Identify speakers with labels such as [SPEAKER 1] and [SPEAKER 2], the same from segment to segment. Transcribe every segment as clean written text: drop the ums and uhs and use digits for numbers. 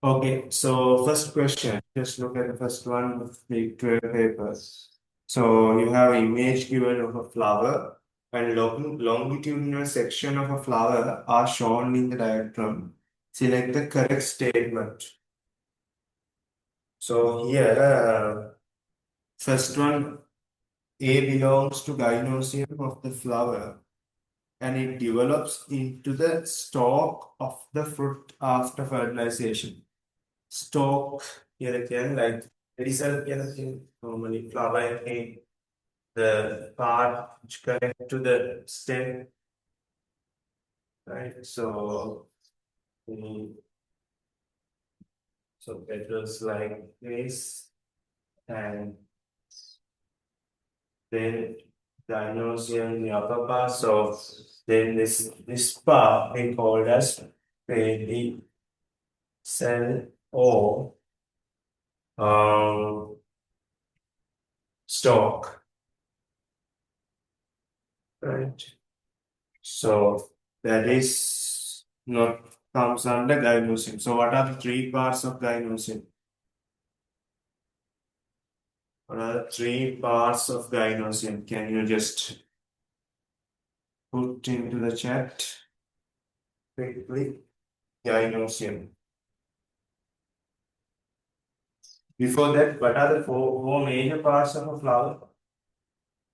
[SPEAKER 1] Okay, so first question, just look at the first one with the 12 papers. So you have image given of a flower and longitudinal section of a flower are shown in the diagram. Select the correct statement. So here, first one, A belongs to gynosium of the flower and it develops into the stalk of the fruit after fertilization. Stalk here like result normally flower in the part which connect to the stem, right? So so petals like this, and then gynosium in the upper part. So then this part we call as pedicel or stalk, right? So that is not comes under gynosium. So what are the three parts of gynosium? What are the three parts of gynosium? Can you just put into the chat quickly? Gynosium. Before that, what are the four major parts of a flower?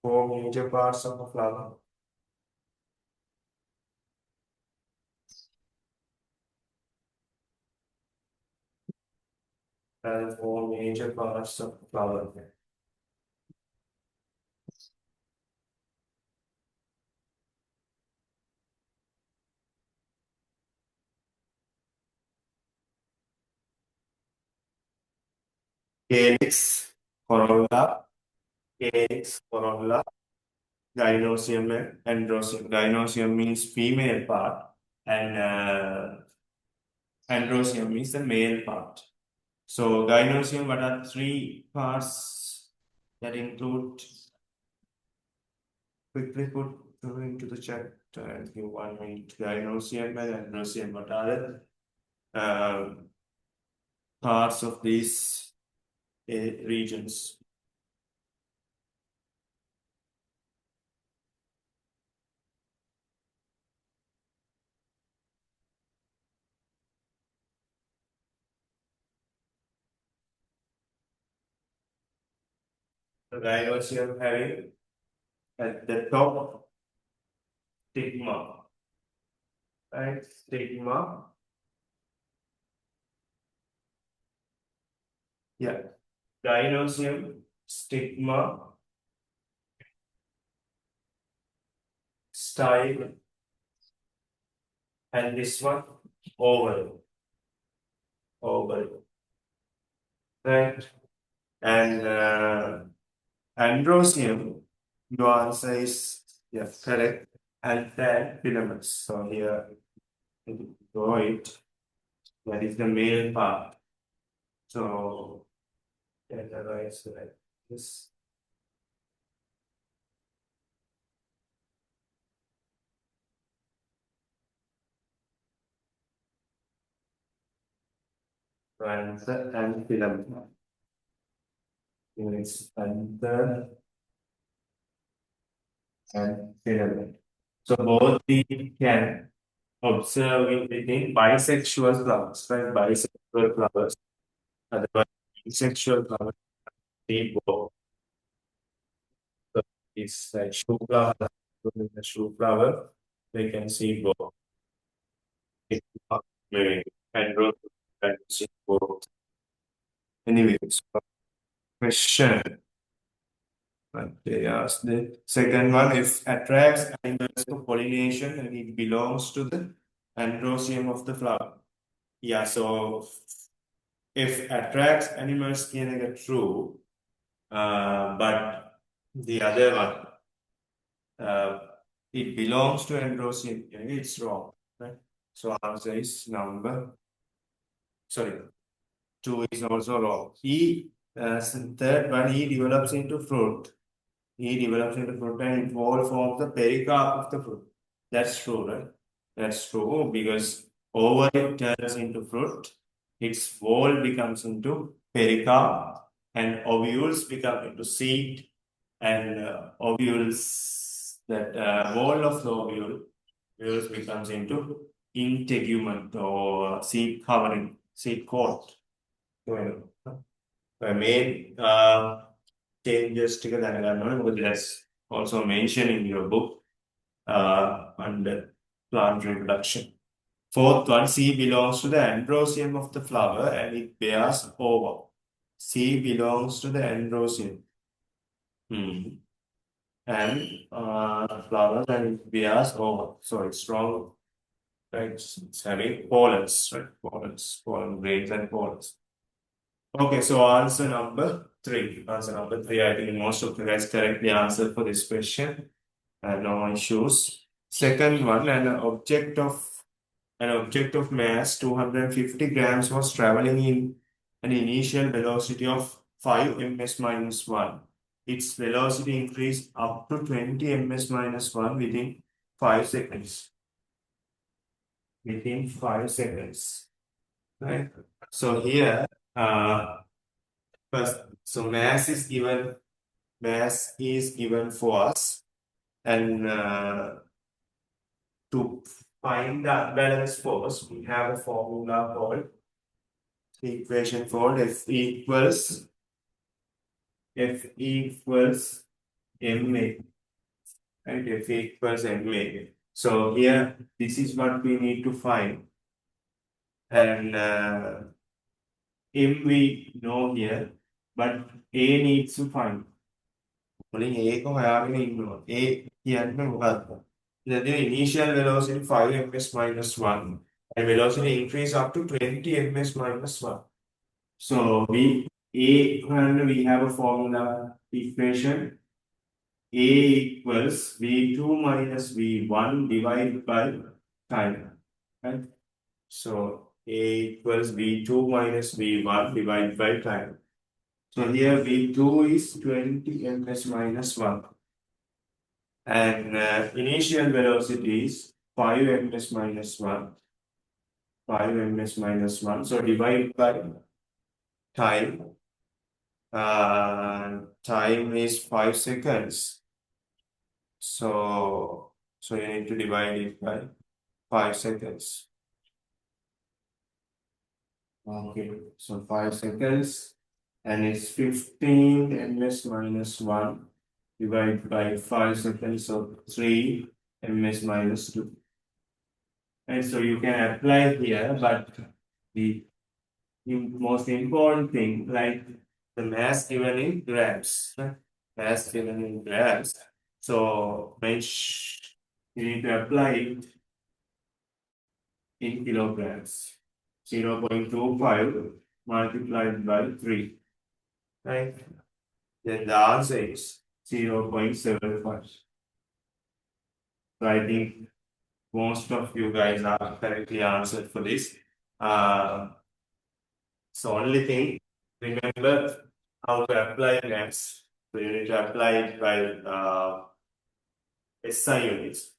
[SPEAKER 1] Four major parts of a flower. Four major parts of a flower. Calyx, corolla, calyx, corolla, gynosium and androsium. Gynosium means female part, and androsium means the male part. So gynosium, what are three parts that include? Quickly put into the chat and give 1 minute. Gynosium and androsium, what are the parts of these regions? The gynosium having at the top stigma, right? Stigma. Yeah. Gynosium, stigma, style, and this one, oval. Oval. Right? And androsium, your answer is yes, correct. And then filaments. So here, draw it. That is the male part. So, otherwise, like this. Anther and filament. Here is anther and filament. So both we can observe it within bisexual flowers, right? Bisexual flowers. Otherwise, asexual flowers need both. So it's like shoe flower. In the shoe flower, they can see both. It's not moving and growth and see both. Anyway, so question. But they asked the second one, if attracts animals to pollination and it belongs to the androsium of the flower. Yeah, so if attracts animals can get true, but the other one, it belongs to androsium, it's wrong, right? So answer is number, sorry, 2 is also wrong. Third one, he develops into fruit. He develops into fruit and it all forms the pericarp of the fruit. That's true, right? That's true because over it turns into fruit its wall becomes into pericarp, and ovules become into seed, and ovules, that wall of the ovules becomes into integument or seed covering, seed coat. The main changes together, that's also mentioned in your book under plant reproduction. Fourth one, C belongs to the androecium of the flower and it bears ova. C belongs to the androecium. And flowers and it bears ova. So it's strong, right? It's having pollens, right? Pollens, pollen grains and pollens. Okay, so answer number three. Answer number three. I think most of you guys correctly answered for this question. No issues. Second one, an object of mass 250 grams was traveling in an initial velocity of 5 ms minus 1. Its velocity increased up to 20 ms minus 1 within 5 seconds. Within 5 seconds. Right? So here, first, so mass is given for us, and to find the unbalanced force, we have a formula called, the equation called F equals MA, right? F equals MA. So here, this is what we need to find, and M we know here, but A needs to find. මුලින් ඒක හොයාගෙන ඉන්නවා. A කියන්නේ මොකක්ද? The initial velocity 5 ms minus 1 and velocity increase up to 20 ms minus 1. So we have a formula equation. A equals V2 minus V1 divided by time. Right? So A equals V2 minus V1 divided by time. So here V2 is 20 ms minus 1. And initial velocity is 5 ms minus 1. 5 ms minus 1. So divide by time. Time is 5 seconds. So you need to divide it by 5 seconds. Okay, so 5 seconds. And it's 15 ms minus 1 divided by 5 seconds, so 3 ms minus 2. And so you can apply here, but the most important thing, like the mass given in grams, right? Mass given in grams. So you need to apply it in kilograms. 0.25 multiplied by 3. Right? Then the answer is 0.75. So I think most of you guys are correctly answered for this. So only thing, remember how to apply mass. So you need to apply it by SI units.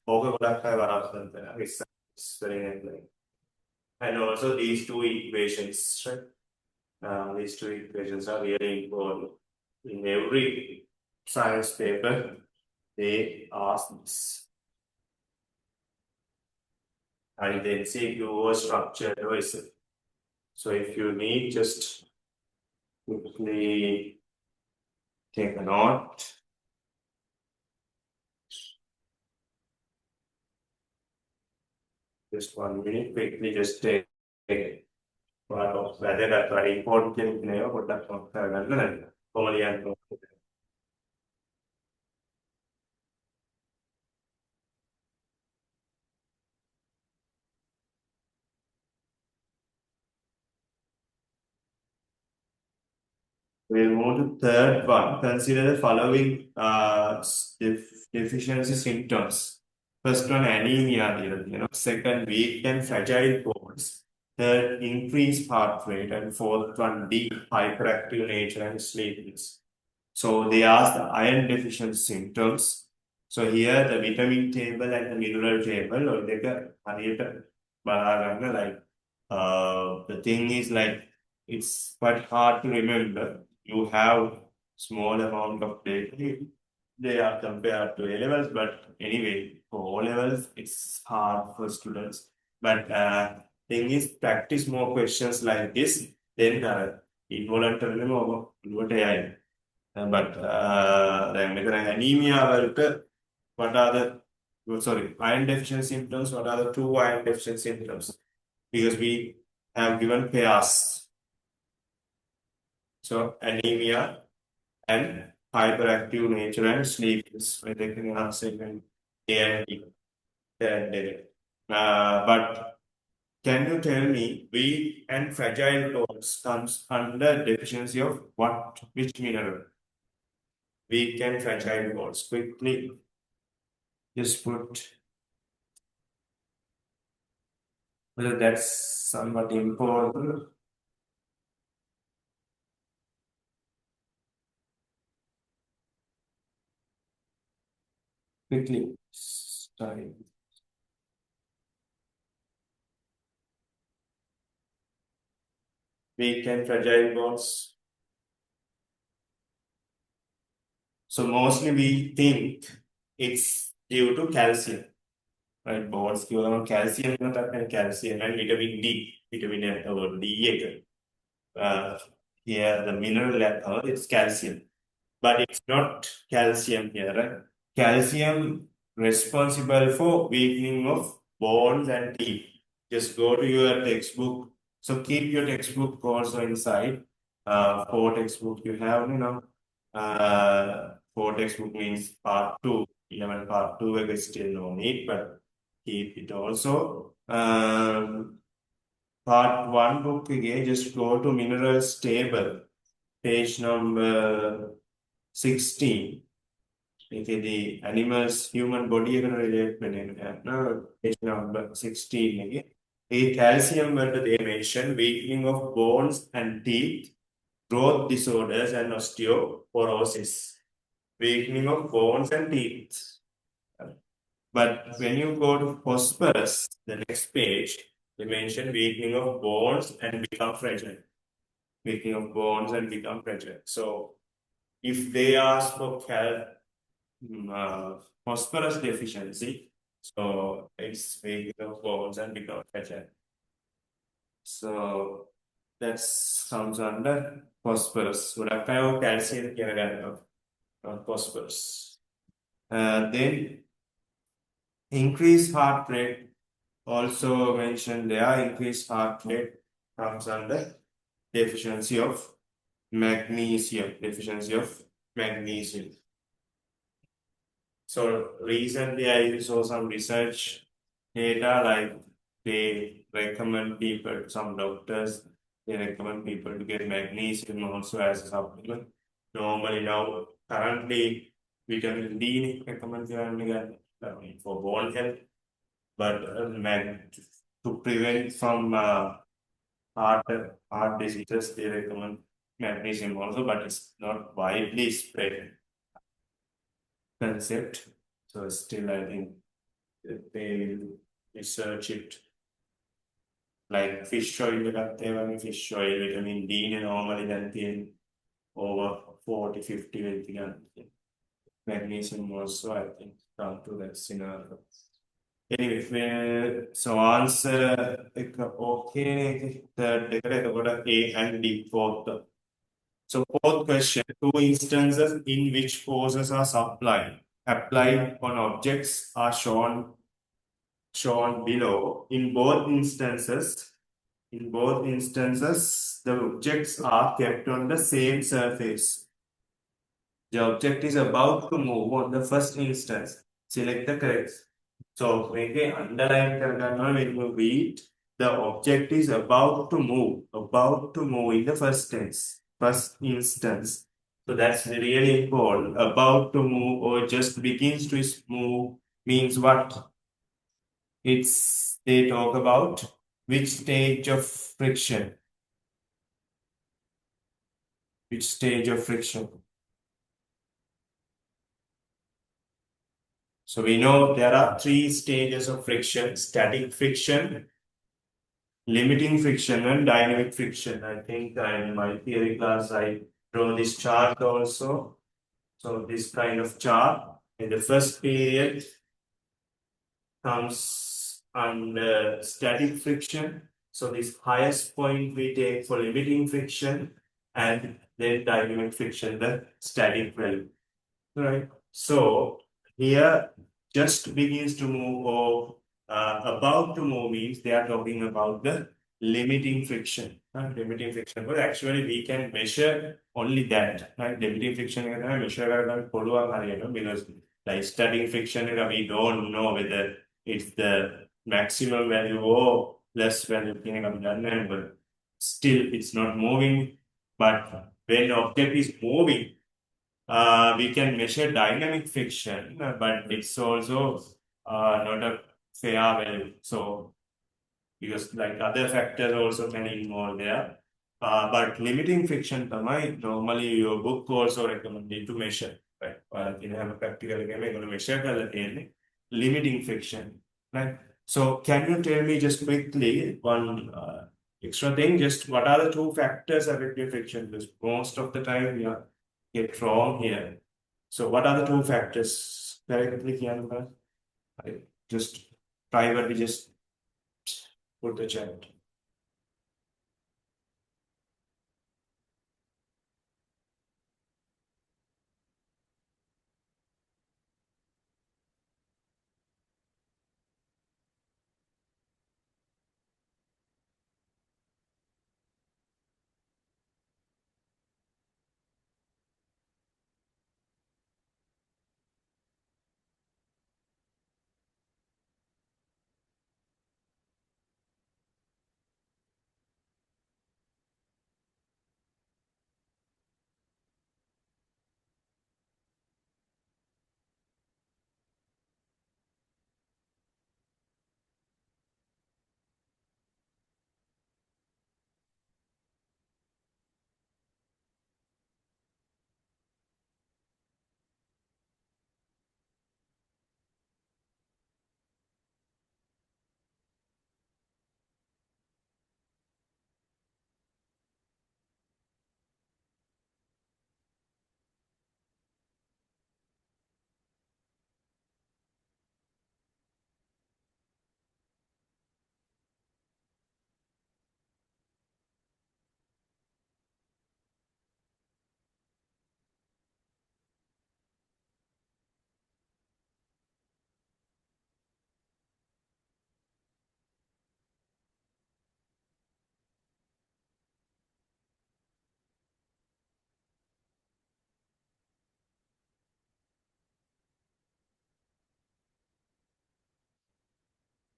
[SPEAKER 1] And also these two equations, right? These two equations are really important. In every science paper, they ask this. And then MCQ or structured OSL. So if you need, just quickly take a note. Just 1 minute, quickly just take part of whether that's very important in there, but that's not only and we'll move to third one. Consider the following deficiency symptoms. First one, anemia. Second, weak and fragile bones. Third, increased heart rate. And fourth one, deep hyperactive nature and sleepiness. So they ask the iron deficiency symptoms. So here the vitamin table and the mineral table, or they can like the thing is like it's quite hard to remember. You have small amount of data. They are compared to A levels, but anyway, for O levels, it's hard for students. But thing is, practice more questions like this. Then involuntarily more but then anemia, what are the sorry, iron deficiency symptoms? What are the two iron deficiency symptoms? Because we have given pairs. So anemia and hyperactive nature and sleepiness. Where they can answer even A and B. But can you tell me weak and fragile bones comes under deficiency of what? Which mineral? Weak and fragile bones. Quickly, just put whether that's somewhat important. Quickly, sorry. Weak and fragile bones. So mostly we think it's due to calcium, right? Bones give calcium, calcium and vitamin D, vitamin A or D. Here the mineral it's calcium, but it's not calcium here, right? Calcium responsible for weakening of bones and teeth. Just go to your textbook. So keep your textbook also inside. For textbook you have, for textbook means part two. 11 part two, I guess still no need, but keep it also. Part one book again, just go to minerals table, page number 16. Okay, the animals, human body relate page number 16 again. A calcium where they mention weakening of bones and teeth, growth disorders and osteoporosis. Weakening of bones and teeth. But when you go to phosphorus, the next page, they mention weakening of bones and become fragile. Weakening of bones and become fragile. So if they ask for phosphorus deficiency, so it's weakening of bones and become fragile. So that comes under phosphorus. Urakkayo calcium phosphorus. Then increased heart rate also mentioned there. Increased heart rate comes under deficiency of magnesium. Deficiency of magnesium. So recently I saw some research data like they recommend people, some doctors, they recommend people to get magnesium also as a supplement. Normally now, currently, vitamin D recommended for bone health, but to prevent from heart, heart diseases, they recommend magnesium also, but it's not widely spread concept. So still, I think they will research it. Like fish oil, fish oil, vitamin D normally then over 40, 50 magnesium also, I think, come to that scenario. Anyway, so answer okay. The A and D fourth. So fourth question, two instances in which forces are applied on objects are shown below. In both instances, the objects are kept on the same surface. The object is about to move on the first instance. Select the correct. So, underline when you read, the object is about to move in the first instance. So that's really important. About to move or just begins to move means what? They talk about which stage of friction. Which stage of friction? So we know there are three stages of friction: static friction, limiting friction and dynamic friction. I think in my theory class I draw this chart also. So this kind of chart in the first period comes under static friction. So this highest point we take for limiting friction and then dynamic friction, the static value. Right. So here just begins to move or about to move means they are talking about the limiting friction. Limiting friction. But actually we can measure only that. Right? Limiting friction measure because like static friction we don't know whether it's the maximum value or less value. But still it's not moving. But when object is moving, we can measure dynamic friction, but it's also not a fair value. So, because like other factors also can involve there. But limiting friction, normally your book also recommended to measure. Right? You have a practical game, you're going to measure the limiting friction. Right? So, can you tell me just quickly one extra thing? Just what are the two factors affecting friction? Because most of the time we are get wrong here. So what are the two factors? Directly can I just privately just put the chat.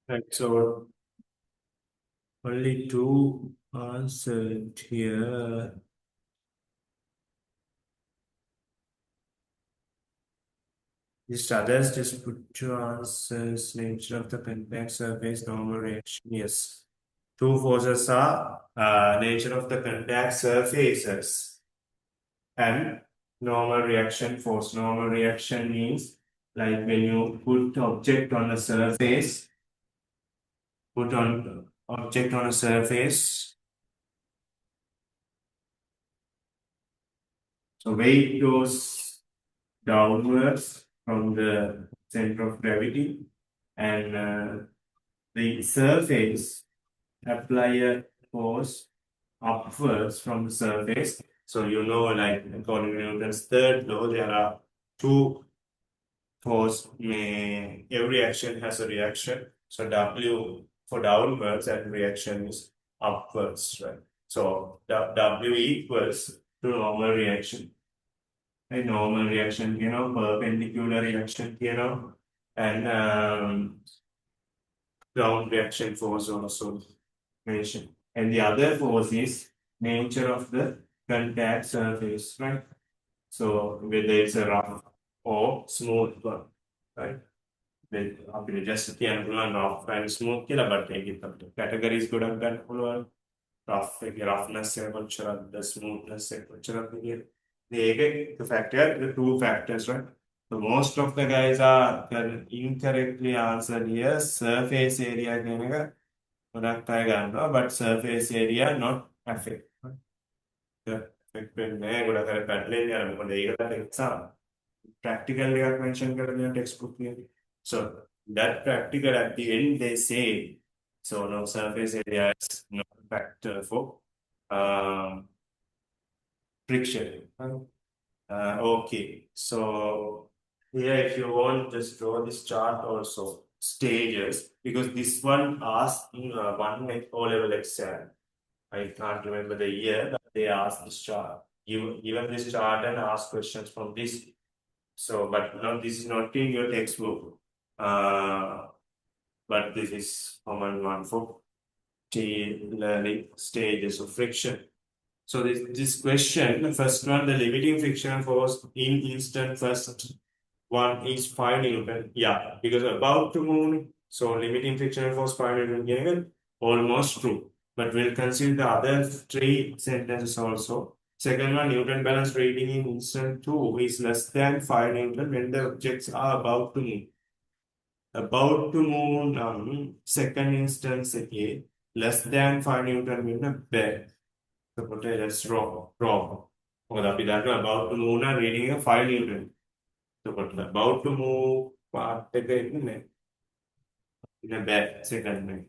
[SPEAKER 1] Right. So only two answered here. Just others just put two answers. Nature of the contact surface, normal reaction. Yes. Two forces are nature of the contact surfaces and normal reaction force. Normal reaction means like when you put object on a surface, put on object on a surface, so weight goes downwards from the center of gravity, and the surface apply a force upwards from the surface. So you know, like according to Newton's third law, there are two force. Every action has a reaction. So W for downwards and reaction is upwards, right? So W equals to normal reaction. A normal reaction, perpendicular reaction, and ground reaction force also mentioned. And the other force is nature of the contact surface, right? So whether it's a rough or smooth one, right? අපිට just කියන්න පුළුවන් rough and smooth කියලා but ඒකෙත් අපිට categories ගොඩක් ගන්න පුළුවන් rough එකේ roughness එක කොච්චරද smoothness එක කොච්චරද කියලා. The factor, the two factors, right? So most of the guys are incorrectly answered here. Surface area කියන එක but surface area not affect. Exam. Practical mention textbook. So that practical at the end they say, so no surface area is not a factor for um, friction. Okay, so here if you want, just draw this chart also, stages, because this one asked in one O-level exam. I can't remember the year, but they asked this chart. Given this chart and ask questions from this. So, but no, this is not in your textbook. But this is common one for learning stages of friction. So this question, the first one, the limiting frictional force in instant first one is 5 Newton. Yeah, because about to move, so limiting frictional force 5 Newton given, almost true. But we'll consider the other three sentences also. Second one, Newton balance rating in instant 2 is less than 5 Newton when the objects are about to move. About to move, second instance again, less than 5 Newton when the bed. So let's draw. මොකද අපි දන්නවා about to move නම් reading එක 5 Newton. එතකොට about to move part එක ඉන්නේ in a bad second one.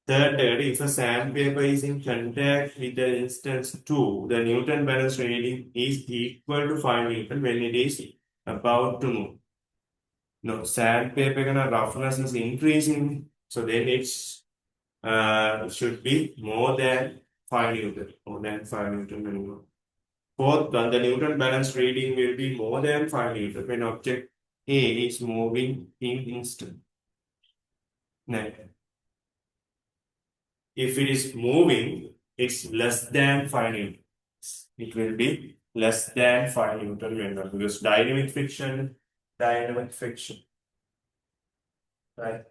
[SPEAKER 1] Third, if a sandpaper is in contact with the instance 2, the Newton balance reading is equal to 5 Newton when it is about to move. No, sandpaper roughness is increasing, so then it should be more than 5 Newton. More than 5 Newton minimum. Fourth one, the Newton balance reading will be more than 5 Newton when object A is moving in instant. Next. If it is moving, it's less than 5 Newton. It will be less than 5 Newton minimum because dynamic friction. Right?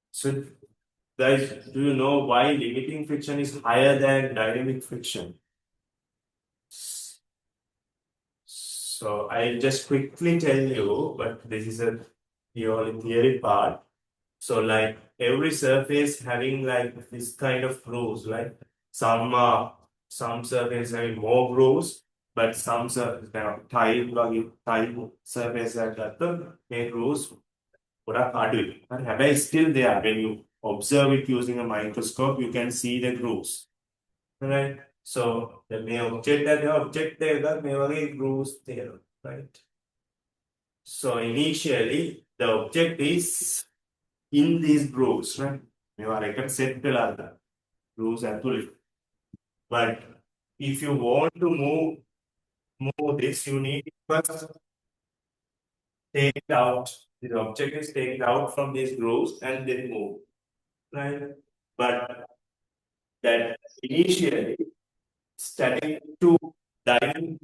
[SPEAKER 1] So, guys, do you know why limiting friction is higher than dynamic friction? So, I'll just quickly tell you, but this is a purely theory part. So, like every surface having like this kind of grooves, like some surface having more grooves, but some surface tile surface that the grooves are still there. When you observe it using a microscope, you can see the grooves. Right? So the object there grooves there, right? So initially the object is in these grooves, right? Set grooves actually. But if you want to move this, you need to first take it out. The object is taken out from these grooves and then move, right? But that initially static to dynamic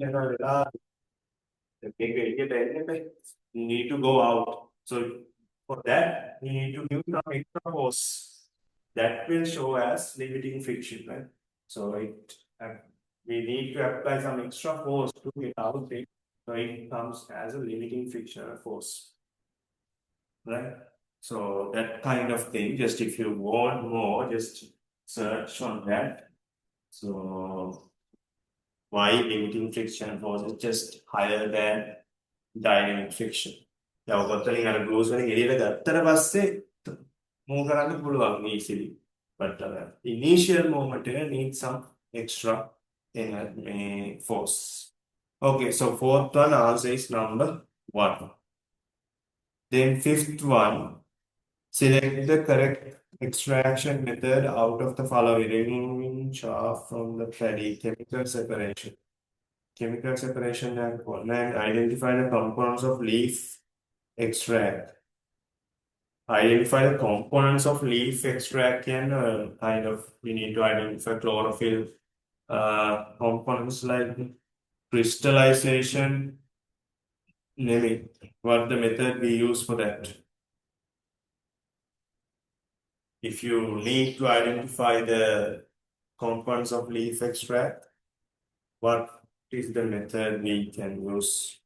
[SPEAKER 1] you need to go out. So for that, you need to give some extra force. That will show as limiting friction, right? So we need to apply some extra force to get out it. So it comes as a limiting frictional force, right? So that kind of thing, just if you want more, just search on that. So why limiting friction force is just higher than dynamic friction. දැන් ඔතනින් අර ග්ලූස් වලින් එළියට ගත්තට පස්සේ move කරන්න පුළුවන් easily. But initial moment needs some extra force. Okay, so fourth one answer is number 1. Then fifth one, select the correct extraction method out of the following: removing chaff from the paddy, chemical separation and identify the components of leaf extract. Identify the components of leaf extract and we need to identify chlorophyll components like crystallization. Name it. What the method we use for that? If you need to identify the components of leaf extract, what is the method we can use?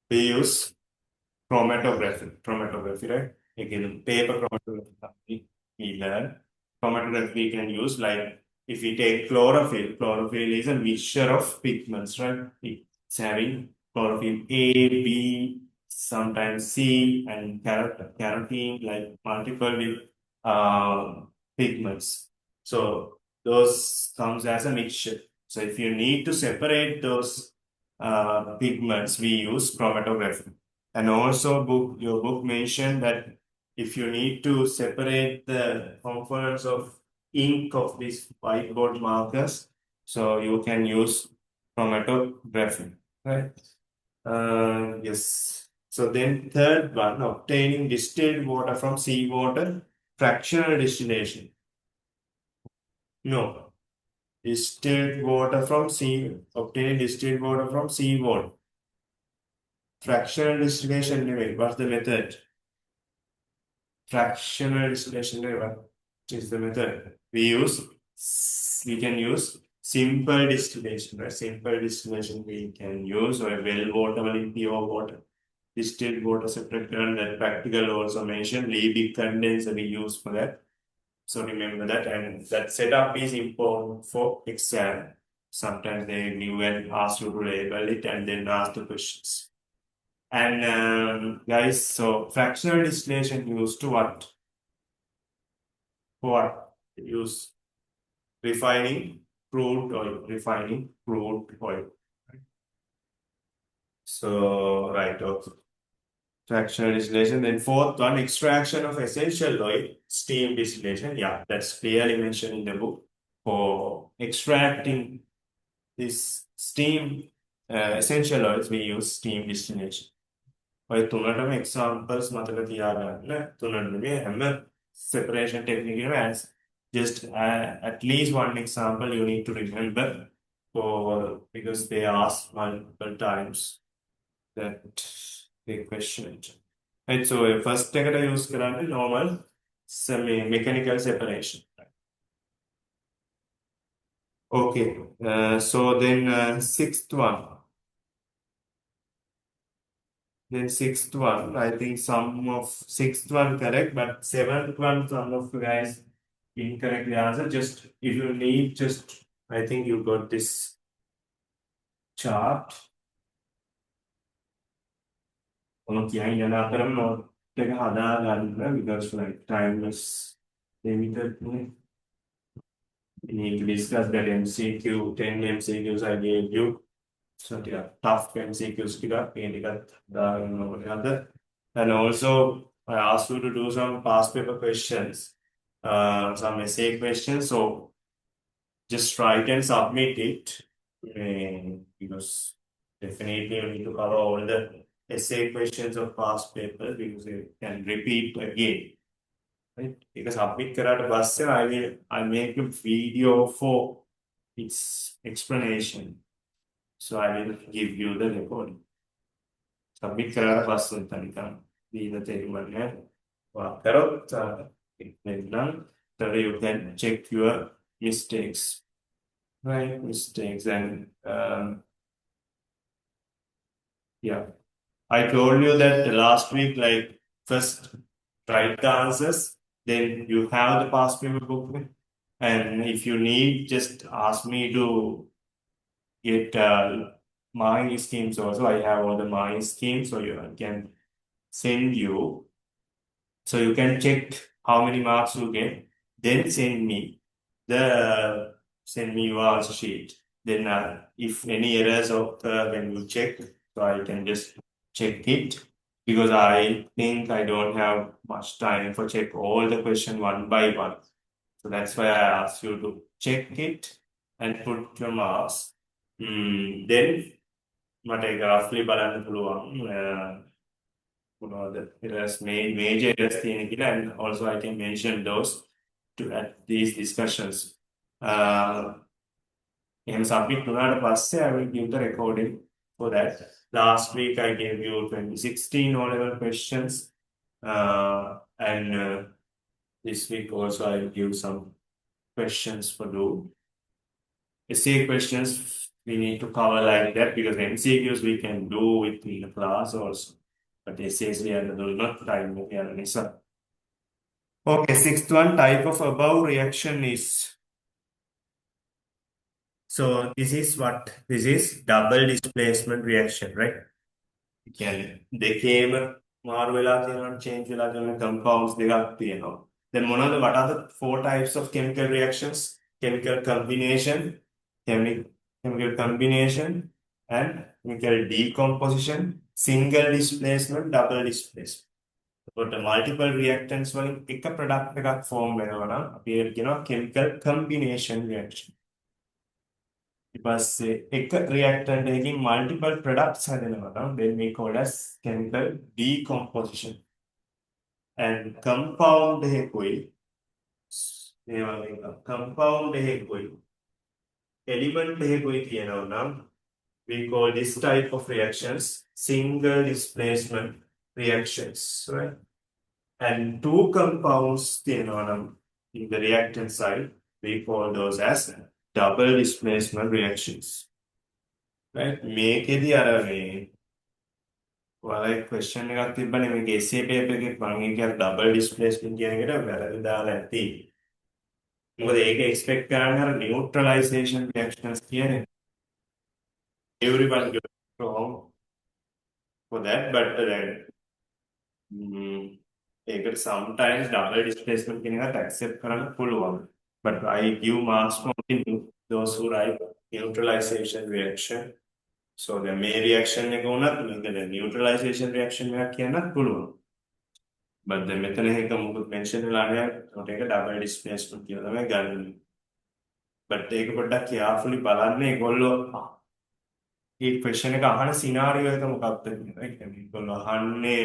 [SPEAKER 1] We use chromatography, right? Again, paper chromatography we learn. Chromatography we can use like if we take chlorophyll is a mixture of pigments, right? It's having chlorophyll A, B, sometimes C, and carotene, like multiple pigments. So those comes as a mixture. So if you need to separate those pigments, we use chromatography. And also, your book mentioned that if you need to separate the components of ink of these whiteboard markers, so you can use chromatography, right? Yes. So then third one, obtaining distilled water from seawater, fractional distillation. No, distilled water from obtaining distilled water from seawater. Fractional distillation, what's the method? Fractional distillation is the method we can use simple distillation, right? Simple distillation we can use, or well water in pure water, distilled water separated, and that practical also mentioned Liebig condenser we use for that. So remember that, and that setup is important for exam. Sometimes they give and ask you to label it and then ask the questions. And guys, so fractional distillation used to what? For use refining refining crude oil. So, right, okay. Fractional distillation. Then fourth one, extraction of essential oil, steam distillation. Yeah, that's clearly mentioned in the book. For extracting this steam essential oils, we use steam distillation. ඔය තුනටම examples මතක තියාගන්න. තුනටම හැම separation technique as just at least one example you need to remember for because they ask multiple times that they question it. Right, so first එකට use කරන්නේ normal semi mechanical separation. Okay, so then sixth one. Then sixth one, I think some of sixth one correct, but seventh one, some of you guys incorrectly answer. Just if you need, just I think you got this chart. Okay, because like time is limited. We need to discuss that MCQ, 10 MCQs I gave you. So yeah, tough MCQs and also I asked you to do some past paper questions, some essay questions. So just write and submit it, because definitely you need to cover all the essay questions of past papers because you can repeat again. Right? Because submit කරාට පස්සේ I make a video for its explanation. So I will give you the recording. Submit කරාට පස්සේ තනිකරම දීලා තේරුම්ගන්න වා කරොත් එන්නම් so you can check your mistakes, right? Mistakes and yeah, I told you that last week, like first write the answers, then you have the past paper booklet, and if you need, just ask me to get marking schemes also. I have all the marking schemes, so I can send you. So you can check how many marks you get. Then send me your answer sheet. Then if any errors occur when you check, so I can just check it because I think I don't have much time for check all the question one by one. So that's why I asked you to check it and put your marks. Then මට ඒක roughly බලන්න පුළුවන් the errors major errors තියෙන කියලා, and also I can mention those to at these discussions. එහෙම submit වුණාට පස්සේ I will give the recording for that. Last week I gave you 2016 O-level questions, and this week also I will give some questions for you. essay questions we need to cover like that because MCQs we can do within the class also. But essays we are not time we are missing. Okay, sixth one type of above reaction is. So this is what? This is double displacement reaction, right? කියන්නේ දෙකේම මාරු වෙලා තියෙනවා change වෙලා තියෙන compounds දෙකක් තියෙනවා. Then මොනවද what are the four types of chemical reactions? Chemical combination, chemical combination and chemical decomposition, single displacement, double displacement. එතකොට multiple reactants වලින් එක product එකක් form වෙනවා නම් අපි ඒක කියනවා chemical combination reaction. පස්සේ එක reactant එකකින් multiple products හැදෙනවා නම් then we call as chemical decomposition. And compound එකකුයි මේ වගේ compound එකකුයි element එකකුයි කියනවා නම් we call this type of reactions single displacement reactions, right? And two compounds තියෙනවා නම් in the reactant side we call those as double displacement reactions, right? මේකෙදි අර මේ ඔයාලගේ question එකක් තිබ්බනේ මේක essay paper එකේ මම ඒක double displacement කියන එකට වැරදි දාලා ඇති. මොකද ඒක expect කරන්නේ අර neutralization reactions කියන්නේ. Everyone goes wrong for that, but then ඒකට sometimes double displacement කියන එකත් accept කරන්න පුළුවන්. But I give marks for those who write neutralization reaction. So the main reaction එක උනත් මේක neutralization reaction එකක් කියන්නත් පුළුවන්. But the මෙතන එක මොකද mention වෙලා නැහැ. ඒකට ඒක double displacement කියලා තමයි ගන්න. But ඒක පොඩ්ඩක් carefully බලන්න ඒගොල්ලෝ මේ question එක අහන scenario එක මොකක්ද කියලා. ඒගොල්ලෝ අහන්නේ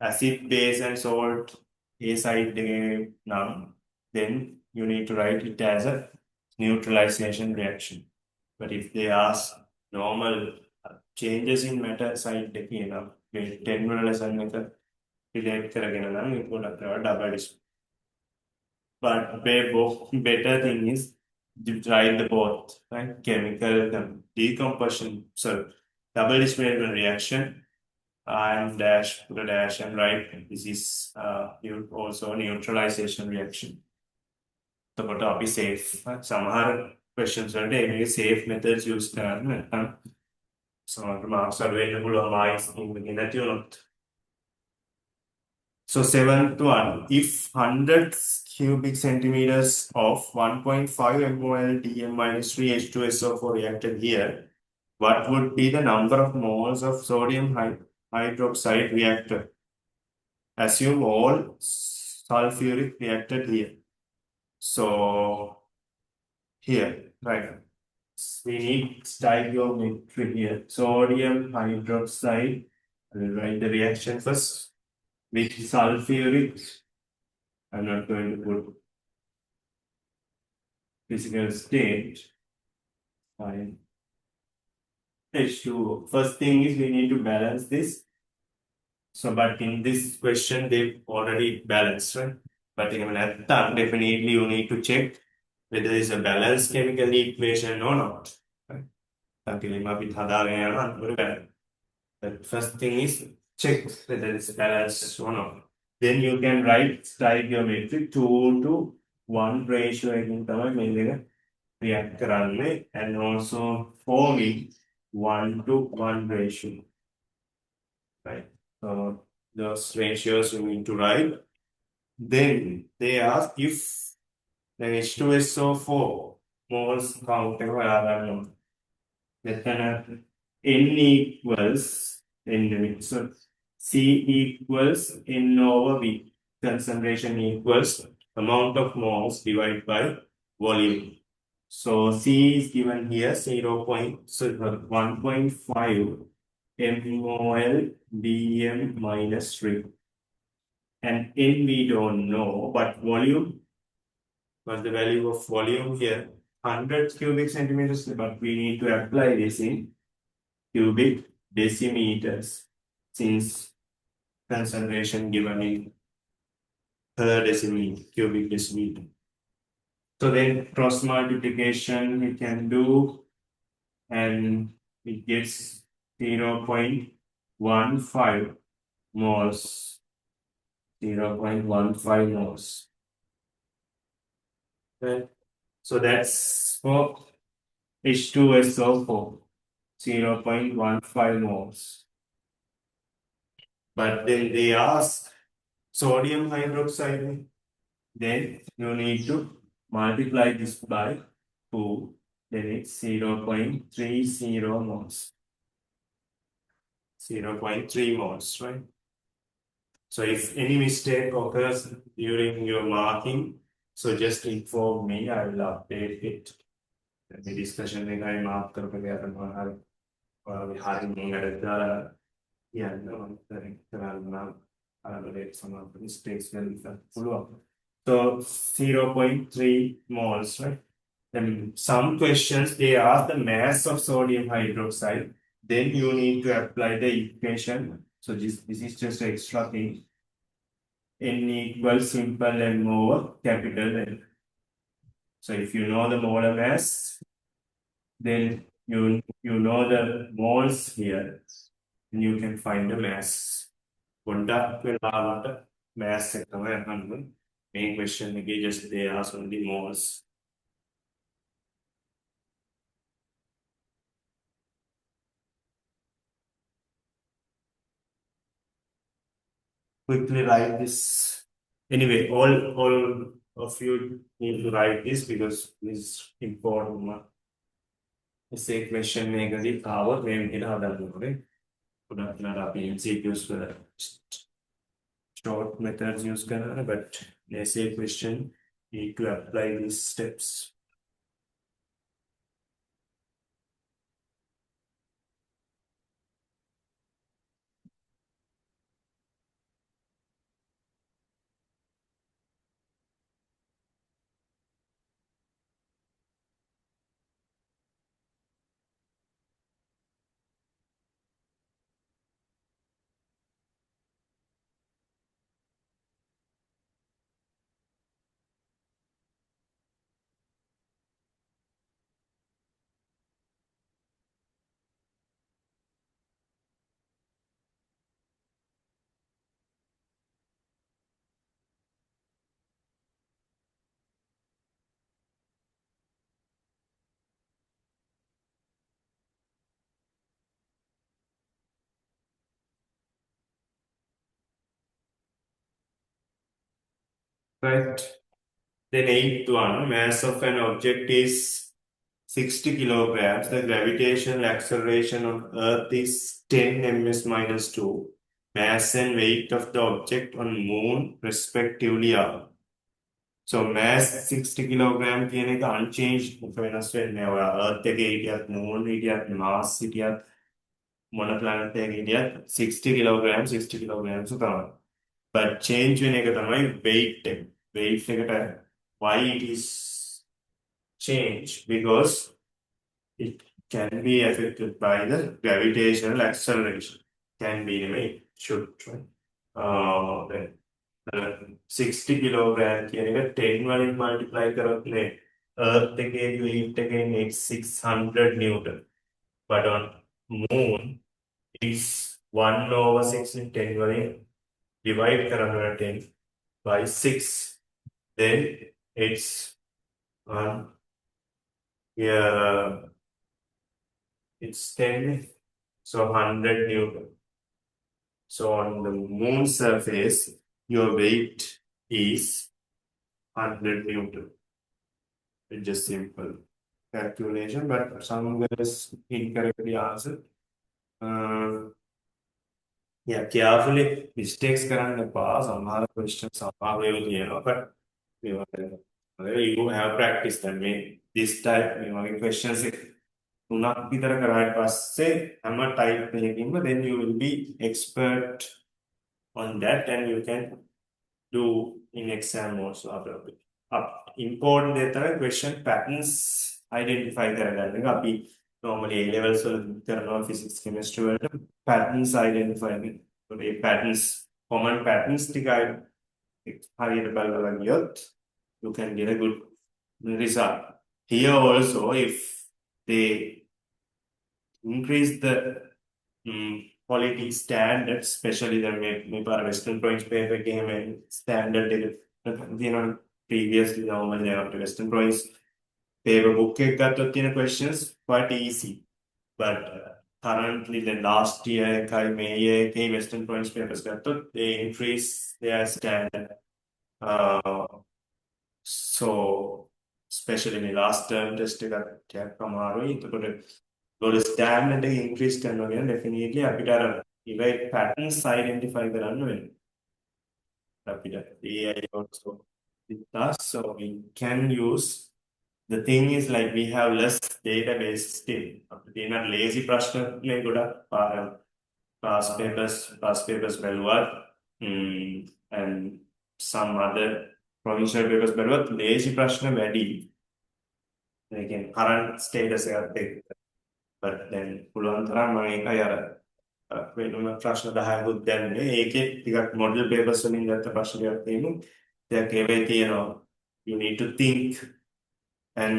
[SPEAKER 1] acid base and salt A side එකේ නම් then you need to write it as a neutralization reaction. But if they ask normal changes in matter side එකේ නම් මේ 10 වල lesson එක relate කරගෙන නම් ඒක පොඩ්ඩක් double displacement. But better thing is to write the both, right? Chemical decomposition, so double displacement reaction and dash, put a dash and write this is also neutralization reaction. එතකොට අපි safe සමහර questions වලට මේ safe methods use කරන්න නැත්නම් සමහර marks අඩු වෙන්න පුළුවන් marks ඉන්නේ නැති වුණොත්. So seventh one, if 100 cubic centimeters of 1.5 mol DM minus 3 H2SO4 reacted here, what would be the number of moles of sodium hydroxide reactor? Assume all sulfuric reacted here. So here, right, we need stoichiometry here. Sodium hydroxide, I will write the reaction first with sulfuric. I'm not going to put physical state. Fine. H2O. First thing is we need to balance this. So, but in this question, they've already balanced, right? But in that, definitely you need to check whether it's a balanced chemical equation or not. Right? The first thing is check whether it's balanced or not. Then you can write stoichiometry 2:1 ratio react කරන්නේ and also forming 1:1 ratio. Right? So those ratios you need to write. Then they ask if the H2SO4 moles count then N equals N, so C equals N over V. Concentration equals amount of moles divided by volume. So C is given here 1.5 mol dm minus 3. And N we don't know, but volume, what's the value of volume here? 100 cubic centimeters, but we need to apply this in cubic decimeters since concentration given in per decimeter, cubic decimeter. So then cross multiplication we can do, and it gets 0.15 moles. 0.15 moles. Okay. So that's for H2SO4, 0.15 moles. But then they ask sodium hydroxide, then you need to multiply this by 2, then it's 0.30 moles. 0.3 moles, right? So if any mistake occurs during your marking, so just inform me, I will update it. The discussion එකයි mark කරපු කරනවා හරි. ඔයාලගේ හරිය මේකට දාලා කියන්න ඕනේ. කරන්න අරගෙන some mistakes වෙන්න පුළුවන්. So 0.3 moles, right? Then some questions they ask the mass of sodium hydroxide. Then you need to apply the equation. So this is just an extra thing. N equals simple M over capital N. So if you know the molar mass, then you know the moles here, and you can find the mass. ගොඩක් වෙලාවට mass එක තමයි අහන්නේ. Main question එකේ just they ask only moles. Quickly write this. Anyway, all of you need to write this because this is important. Essay question මේකදී ආවොත් මේ විදිහට හදන්න ඕනේ. ගොඩක් වෙලාවට අපි MCQs වල short methods use කරනවා, but the essay question need to apply these steps. Right. Then eighth one, mass of an object is 60 kilograms. The gravitational acceleration on Earth is 10 ms minus 2. Mass and weight of the object on Moon respectively are. So mass 60 kilogram කියන එක unchanged වෙනස් වෙන්නේ නැහැ. ඔයා Earth එකේ හිටියත් Moon හිටියත් Mars හිටියත් මොන planet එකක හිටියත් 60 kilograms 60 kilograms තමයි. But change වෙන එක තමයි weight එක. Weight එකට why it is changed because it can be affected by the gravitational acceleration. Can be නෙමෙයි should right. Then 60 kilogram කියන එක 10 වලින් multiply කරොත් නේ Earth එකේ weight එකෙන් it's 600 Newton. But on Moon it's 1 over 6 in 10 වලින් divide කරනවා 10 by 6. Then it's here it's 10, so 100 Newton. So on the Moon surface, your weight is 100 Newton. It's just simple calculation, but some guys incorrectly answered. Yeah, carefully mistakes කරන්න එපා. සමහර questions අමාරු තියෙනවා, but you have practice then this type මේ වගේ questions එක තුනක් විතර කරාට පස්සේ හැම type එකකින්ම then you will be expert on that and you can do in exam also after a bit. Important දේ තමයි question patterns identify කරගන්න එක. අපි normally A levels වල කරනවා physics chemistry වලට patterns identify කරනවා. ඒ patterns common patterns ටික හරියට බලලා ගියොත් you can get a good result. Here also, if they increase the quality standards, especially the maybe Western Province paper game and standard, previously normal Western Province paper book got questions quite easy. But currently, the last year, May Western Province papers got they increase their standard. Uh, so, especially in the last term test එකක් අමාරුයි. එතකොට ගොඩ stand එක increase කරනවා කියන්නේ definitely අපිට අර ඉවයි patterns identify කරන්න වෙනවා. අපිට AI also with us, so we can use. The thing is like we have less database still. අපිට තියෙන lazy ප්‍රශ්න නේ ගොඩක් past papers බැලුවත් and some other provincial papers බැලුවත් lazy ප්‍රශ්න වැඩි. ඒ කියන්නේ current status එකත් එක්ක. But then පුළුවන් තරම් මම ඒකයි අර වෙනම ප්‍රශ්න 10කුත් දැන්නේ. ඒකේ ටිකක් model papers වලින් ගත්ත ප්‍රශ්න ටිකක් තියෙනවා. ටිකක් ඒවේ තියෙනවා. You need to think and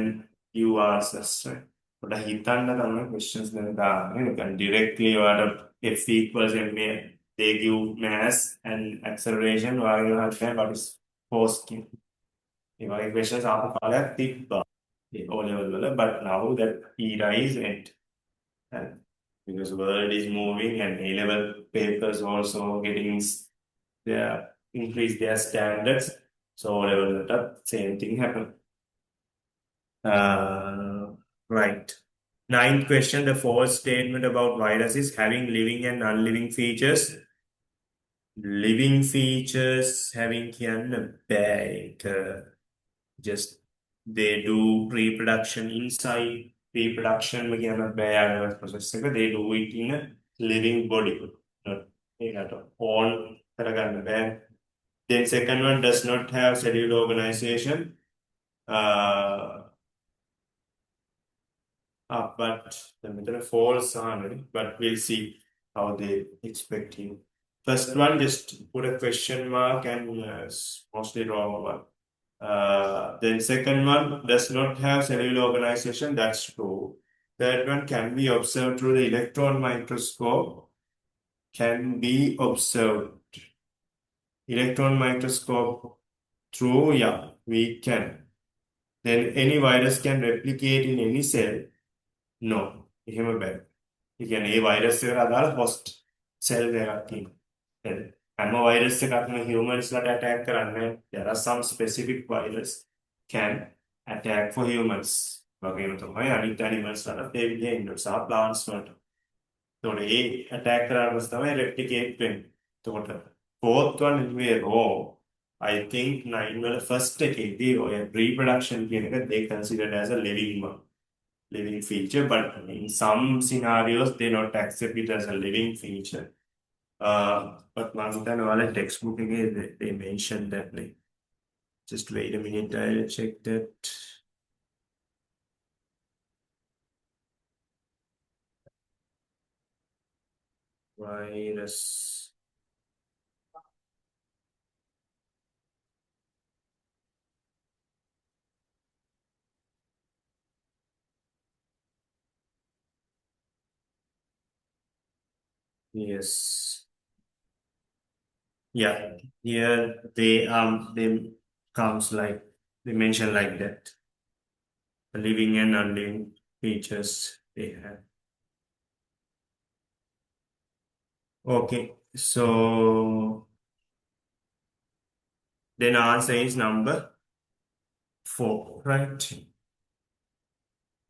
[SPEAKER 1] you answers, right? පොඩ්ඩක් හිතන්න තමයි questions දෙන්න දාන්නේ. නිකන් directly ඔයාලට F equals ma they give mass and acceleration ඔයාලගේ හරියට what is force කියන. ඒ වගේ questions ආපු කාලයක් තිබ්බා. ඒ O level වල, but now that era is end. And because the world is moving and A-level papers also getting their increase their standards, so O-level same thing happen. Right. Ninth question, the false statement about viruses having living and non-living features. Living features having just they do reproduction inside. Reproduction process they do it in a living body. Then second one does not have cellular organization. But the method false on, but we'll see how they expect him. First one, just put a question mark and mostly wrong one. Then second one does not have cellular organization. That's true. Third one can be observed through the electron microscope. Can be observed. Electron microscope. True, yeah, we can. Then any virus can replicate in any cell. No, එහෙම බෑ. ඒ කියන්නේ ඒ virus එකට අදාළ host cell එකක් තියෙනවා. හැම virus එකක්ම humans ලට attack කරන්නේ. There are some specific virus can attack for humans. වගේම තමයි අනිත් animals ලට ඒ විදිහේ ඉන්නවා. සහ plants වලට. එතකොට ඒ attack කරාට පස්සේ තමයි replicate වෙන්නේ. එතකොට fourth one is way wrong. I think 9 වල first එකේදී ඔය reproduction කියන එක they considered as a living feature, but in some scenarios they don't accept it as a living feature. But one time while textbook again they mentioned that like just wait a minute, I'll check that. Virus. Yes. Yeah. Here they comes like they mention like that. The living and non-living features they have. Okay, so then answer is number 4, right?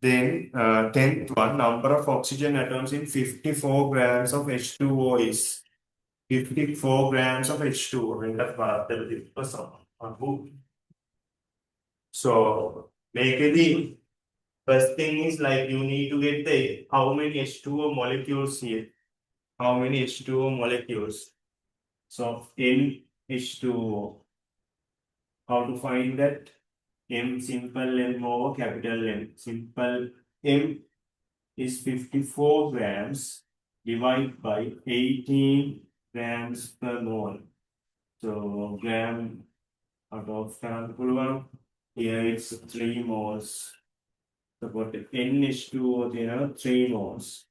[SPEAKER 1] Then 10th one, number of oxygen atoms in 54 grams of H2O is 54 grams of H2O. So basically, first thing is like you need to get the how many H2O molecules here. How many H2O molecules? So in H2O, how to find that? M simple M over capital M. Simple M is 54 grams divided by 18 grams per mole. So gram out of 1 Here it's 3 moles. Support N is to 3 moles.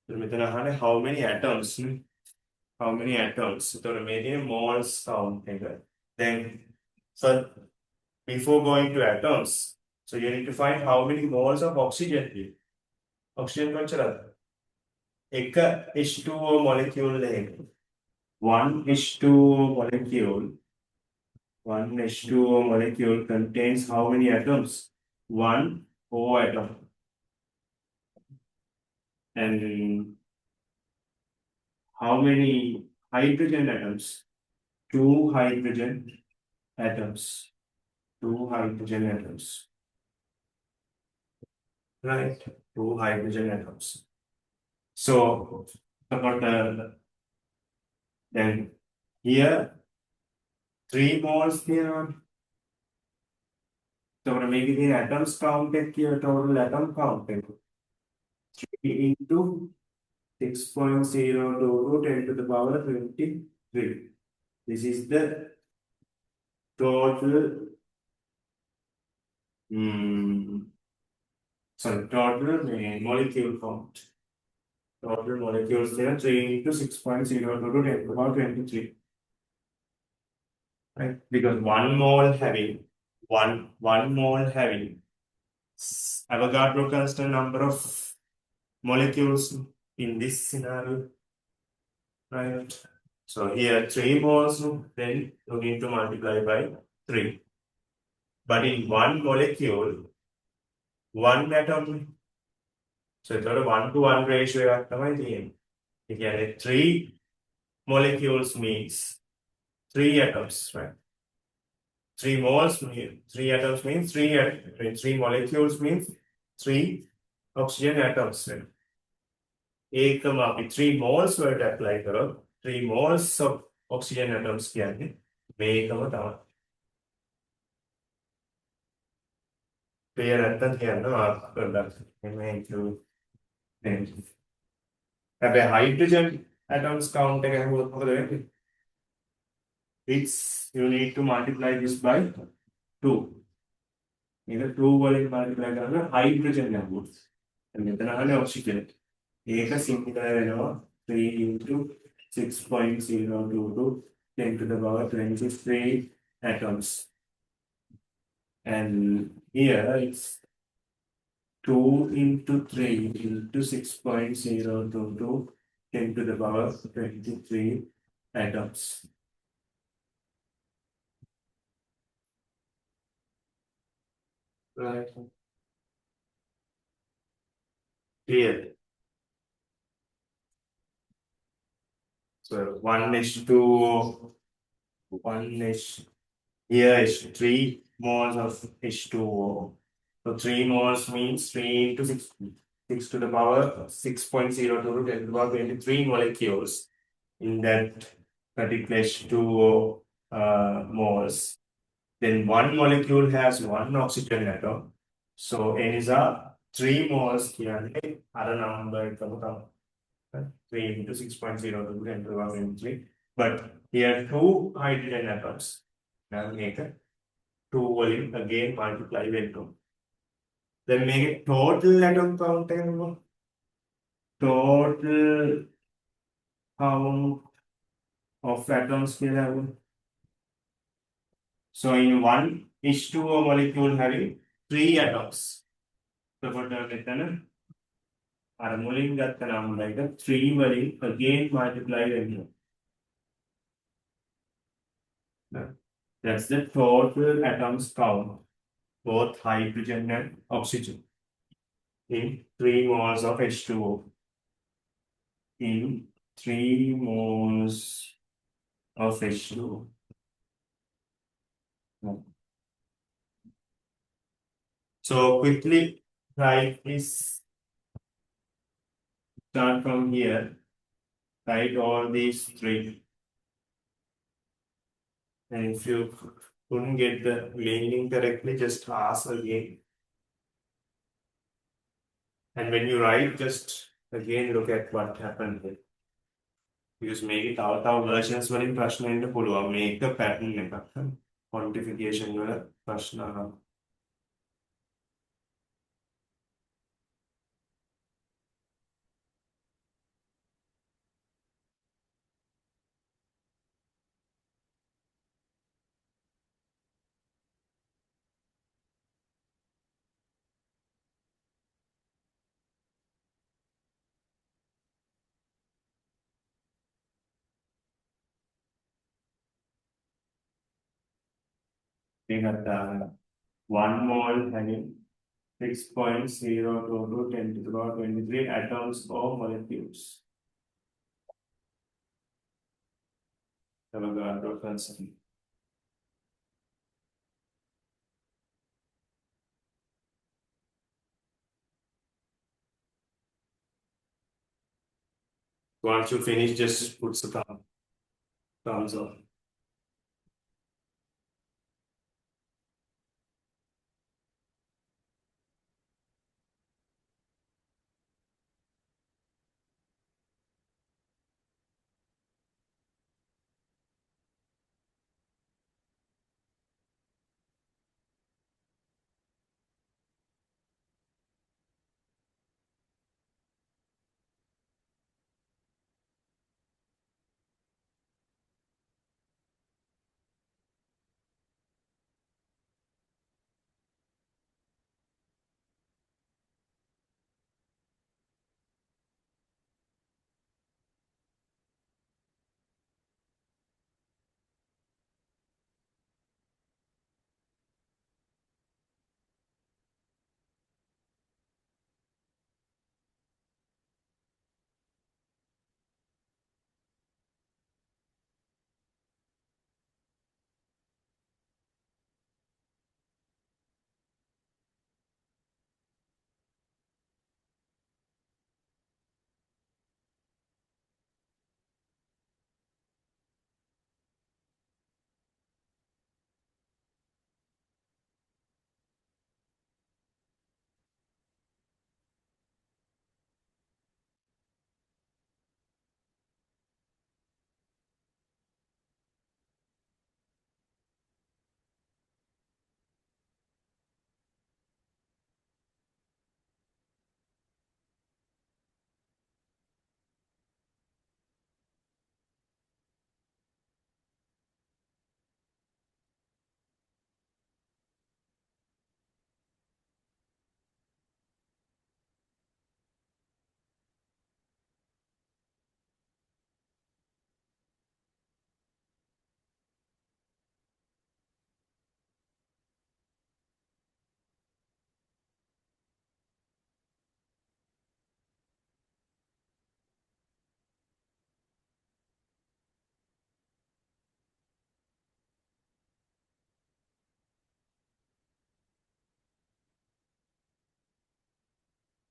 [SPEAKER 1] So how many atoms? How many atoms? So many moles count. Then, so before going to atoms, so you need to find how many moles of oxygen here. Oxygen consider. एक H2O molecule है. One H2O molecule. One H2O molecule contains how many atoms? One O atom. And how many hydrogen atoms? Two hydrogen atoms. Two hydrogen atoms. Right? Two hydrogen atoms. So, about then here, 3 moles here. So, we're making the atoms counted here, total atom counted. 3 into 6.022 10 to the power 23. This is the total, total molecule count. Total molecules there 3 into 6.022 10 to the power 23. Right? Because one mole having Avogadro constant number of molecules in this scenario, right? So here 3 moles, then you need to multiply by 3. But in one molecule, one atom, so it's a 1-to-1 ratio. Again, 3 molecules means 3 atoms, right? 3 moles, 3 atoms means 3 molecules means 3 oxygen atoms. Right? एकम आप 3 moles volt apply करो 3 moles of oxygen atoms क्या है මේකම තමයි pair නැත්තම් කියන්න mark කරලා මේ කියන්නේ හැබැයි hydrogen atoms count එක හුවොත් මොකද වෙන්නේ it's you need to multiply this by 2 මේක 2 වලින් multiply කරන hydrogen atoms මෙතන අහන්නේ oxygen ඒක සිම්පල් වෙනවා 3 into 6.022 10 to the power 23 atoms. And here it's 2 into 3 into 6.022 10 to the power 23 atoms. Right. Clear. So 1:2, 1 here is 3 moles of H2O. So 3 moles means 3 into 6 to the power 6.02 to 10 to the power 23 molecules in that particular H2O moles. Then one molecule has one oxygen atom. So N is a 3 moles here. Other number 3 into 6.02 10 to the power 23. But here 2 hydrogen atoms. Now make a 2 volume again multiply by 2. Then make it total atom count. Total count of atoms we have. So in one H2O molecule having 3 atoms. So for the අර මුලින් ගත්ත number එක 3 වලින් again multiply වෙනවා. That's the total atoms count, both hydrogen and oxygen, in 3 moles of H2O. In 3 moles of H2O. So quickly write this. Start from here, write all these 3. And if you couldn't get the meaning correctly, just ask again. And when you write, just again look at what happened here. Because maybe our versions were in Prashna in the Pulwa, make a pattern. quantification වල ප්‍රශ්න අහනවා. ඒකත් දාගන්න. 1 mole having 6.022 10 to the power 23 atoms or molecules. Avogadro constant. Once you finish, just put some thumbs up.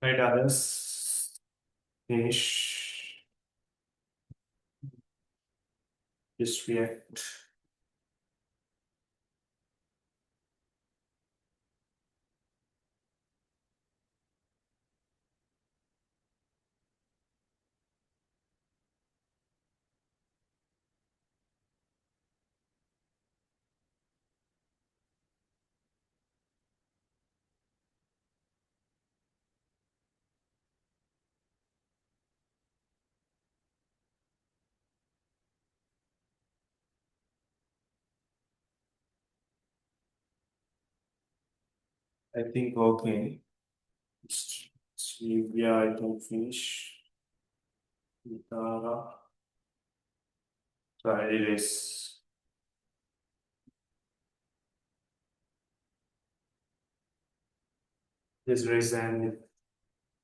[SPEAKER 1] Right, others finish. Just react. I think okay. Yeah, I can finish. Guitar. Try this. Just raise the hand if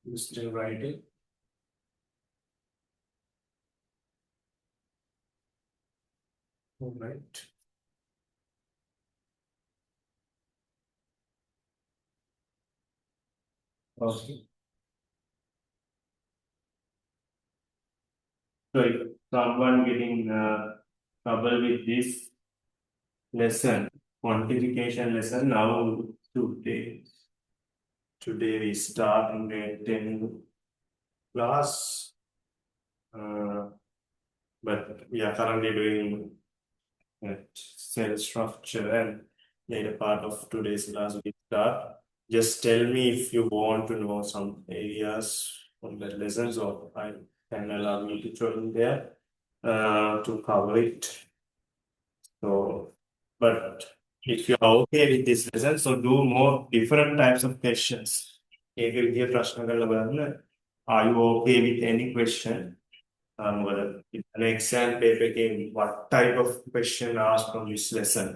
[SPEAKER 1] you still writing. All right. Okay. So if someone getting trouble with this lesson, quantification lesson, now today we start in grade 10 class, but we are currently doing cell structure, and later part of today's class we start. Just tell me if you want to know some areas from the lessons, or I can allow you to join there to cover it. So, but if you're okay with this lesson, so do more different types of questions. ඒක විදිය ප්‍රශ්න කරලා බලන්න. Are you okay with any question? Whether an exam paper came, what type of question asked from this lesson?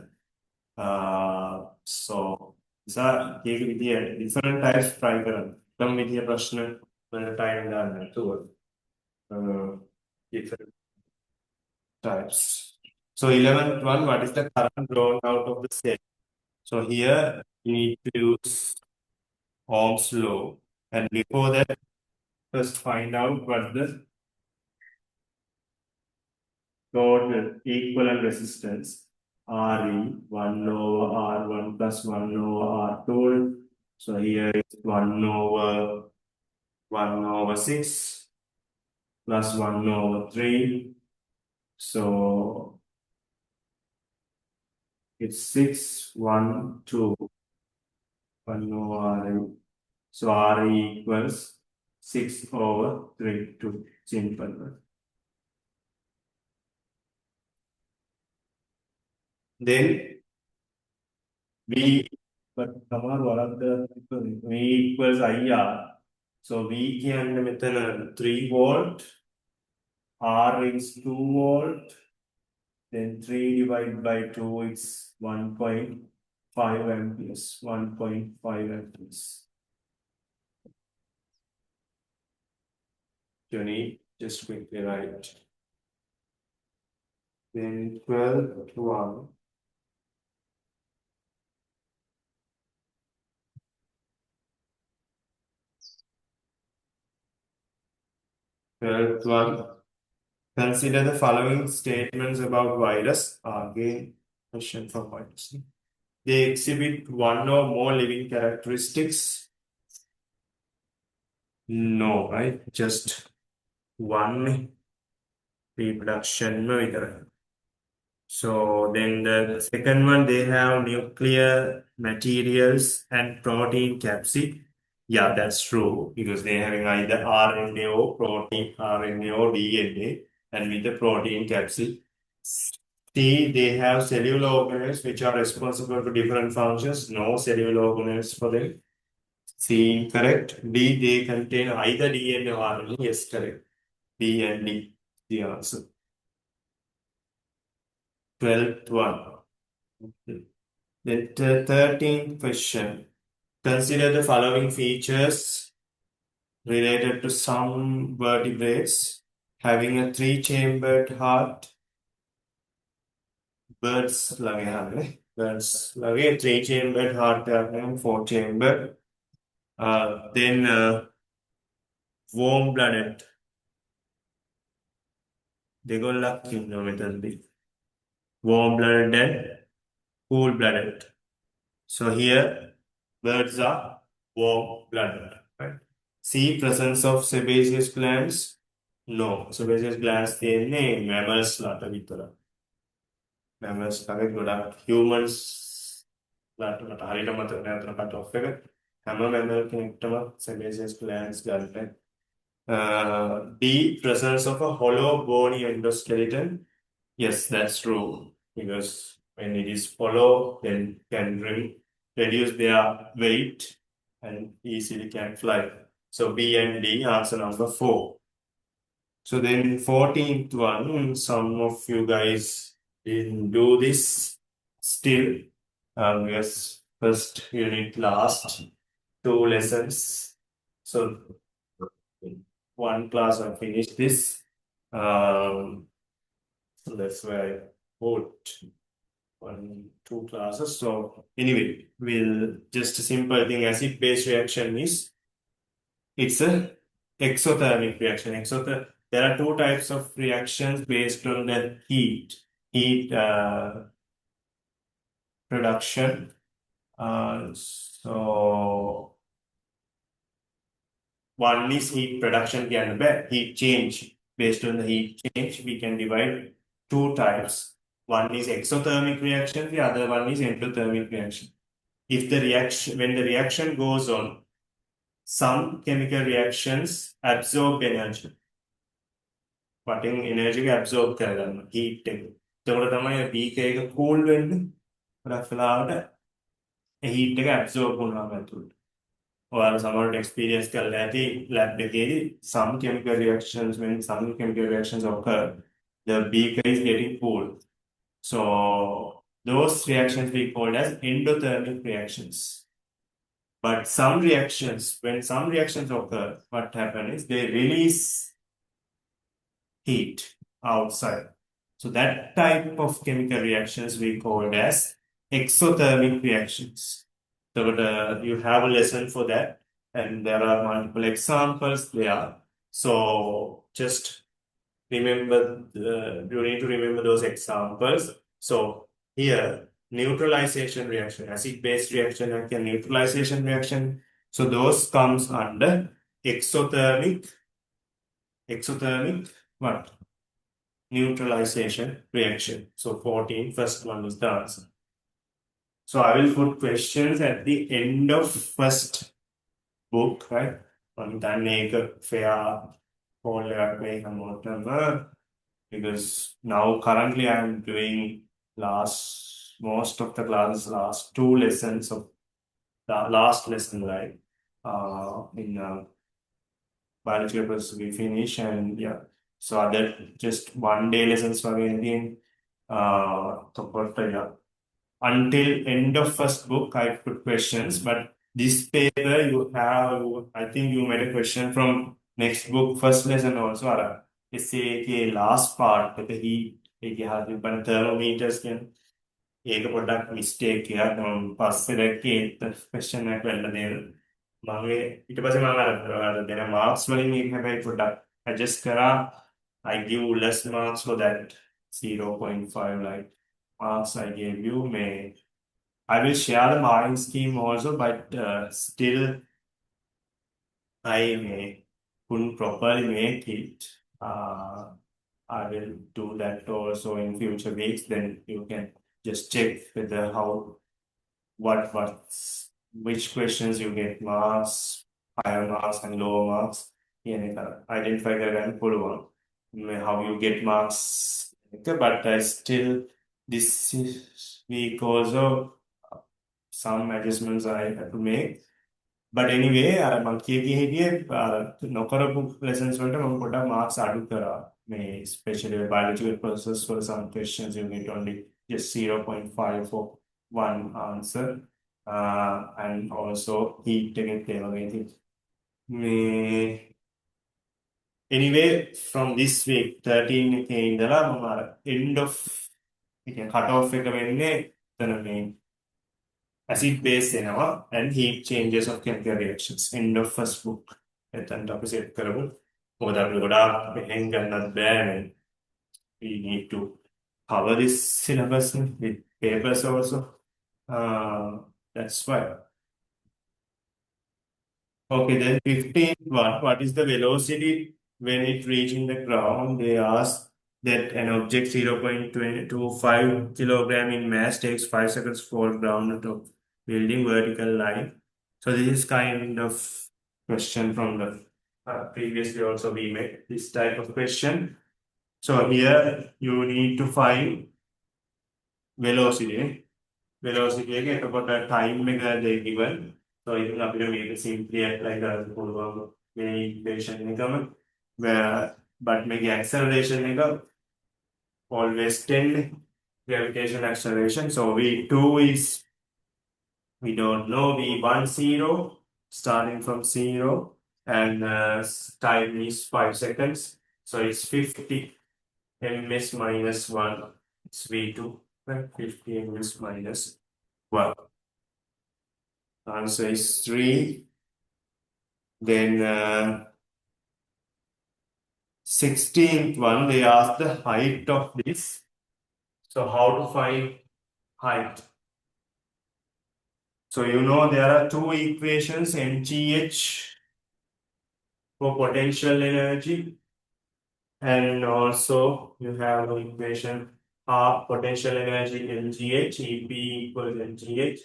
[SPEAKER 1] So, ඒක විදිය different types try කරන්න. එකම විදිය ප්‍රශ්න වලට time ගන්න නැතුව different types. So 11th one, what is the current drawn out of the cell? So here you need to use Ohm's law, and before that, first find out what the total equivalent resistance Re 1 over R1 plus 1 over R2. So here is 1 over 6 plus 1 over 3. So it's 6, 1, 2, 1 over Re. So Re equals 6 over 3, 2. Simple. Then V, but V equals IR. So V can method 3 volt, R is 2 volt, then 3 divided by 2 is 1.5 amperes, 1.5 amperes. You need just quickly write. Then 12 to 1. One. Consider the following statements about virus. Again, question for virus. They exhibit one or more living characteristics. No, right? Just one reproduction. So then the second one, they have nuclear materials and protein capsid. Yeah, that's true, because they're having either RNA or protein, RNA or DNA, and with the protein capsid. C, they have cellular organelles which are responsible for different functions. No cellular organelles for them. C, correct. D, they contain either DNA or RNA. Yes, correct. B and D, the answer. 12th one. The 13th question. Consider the following features related to some vertebrates having a 3-chambered heart. Birds lage 3-chambered heart, 4-chambered. Then warm-blooded. දෙගොල්ලක් ඉන්නවා මෙතනදී. Warm-blooded and cool-blooded. So here birds are warm-blooded. Right? C, presence of sebaceous glands. No, sebaceous glands තියෙන්නේ mammals ලාට විතරයි. Mammals ලාගේ ගොඩක් humans ලාට මට හරියට මතක නෑ අතන cut off එක. හැම mammal කෙනෙක්ටම sebaceous glands ගන්න. D, presence of a hollow bony endoskeleton. Yes, that's true, because when it is hollow, then can reduce their weight and easily can fly. So B and D, answer number 4. So then 14th one, some of you guys didn't do this still. Yes, first unit, last 2 lessons. So one class I finished this. So that's where I put 2 classes. So anyway, we'll just a simple thing. Acid-base reaction is it's a exothermic reaction. There are 2 types of reactions based on the heat production. So one is heat production, heat change. Based on the heat change, we can divide 2 types. One is exothermic reaction, the other one is endothermic reaction. If the reaction, when the reaction goes on, some chemical reactions absorb energy. වටින් energy එක absorb කරගන්න heat එක. එතකොට තමයි beaker එක cool වෙන්නේ. ගොඩක් වෙලාවට ඒ heat එක absorb වුණාම ඇතුළට. ඔයාලා සමහරවිට experience කරලා ඇති lab එකේදී some chemical reactions, when some chemical reactions occur, the beaker is getting cool. So those reactions we call as endothermic reactions. But some reactions, when some reactions occur, what happens is they release heat outside. So that type of chemical reactions we call as exothermic reactions. So you have a lesson for that, and there are multiple examples there. So just remember, you need to remember those examples. So here, neutralization reaction, acid-base reaction, and neutralization reaction. So those comes under exothermic what? Neutralization reaction. So 14, first one is the answer. So I will put questions at the end of first book, right? On the naked fair because now currently I am doing most of the classes, last two lessons of the last lesson, right? In biology papers we finish, and yeah. So other just one day lessons for anything. Yeah. Until end of first book, I put questions, but this paper you have, I think you made a question from next book, first lesson also. Essay last part, but he has thermometers can ඒක පොඩ්ඩක් mistake එකක් මම පස්සේ දැක්කේ ඒත් question එකක් වෙන්න දෙන්න මම ඊට පස්සේ මම අර දෙන මාක්ස් වලින් මේක හැබැයි පොඩ්ඩක් ඇඩ්ජස්ට් කරා I give less marks for that 0.5 like marks I gave you may I will share the marking scheme also but still I may couldn't properly make it I will do that also in future weeks then you can just check whether which questions you get marks, higher marks and lower marks. Identify and pull one how you get marks. But still this week also some adjustments I have to make. But anyway, මම කියේ නොකරපු lessons වලට මම පොඩ්ඩක් marks අඩු කරා. May especially biological process for some questions you get only just 0.5 for one answer. And also heat again. Anyway, from this week 13 එකේ ඉඳලා මම end of cut off එක වෙන්නේ එතන මේ acid base එනවා and heat changes of chemical reactions. End of first book. එතනට අපි set කරමු. මොකද අපි ගොඩාක් මෙහෙන් ගන්නත් බෑනේ. We need to cover this syllabus with papers also. That's why. Okay, then 15th one. What is the velocity when it reaching the ground? They ask that an object 0.25 kilogram in mass takes 5 seconds to fall down the building vertical line. So this is kind of question from the previously also we made this type of question. So here you need to find velocity. Velocity again about the time they given. So you can appear make simply like the equation but make acceleration always tend gravitational acceleration. So V2 is we don't know V1 0 starting from 0 and time is 5 seconds. So it's 50 ms minus 1. It's V2. 50 ms minus 1. Answer is 3. Then 16th one, they ask the height of this. So how to find height? So you know there are two equations, mgh for potential energy and also you have an equation half potential energy mgh, EP equals mgh,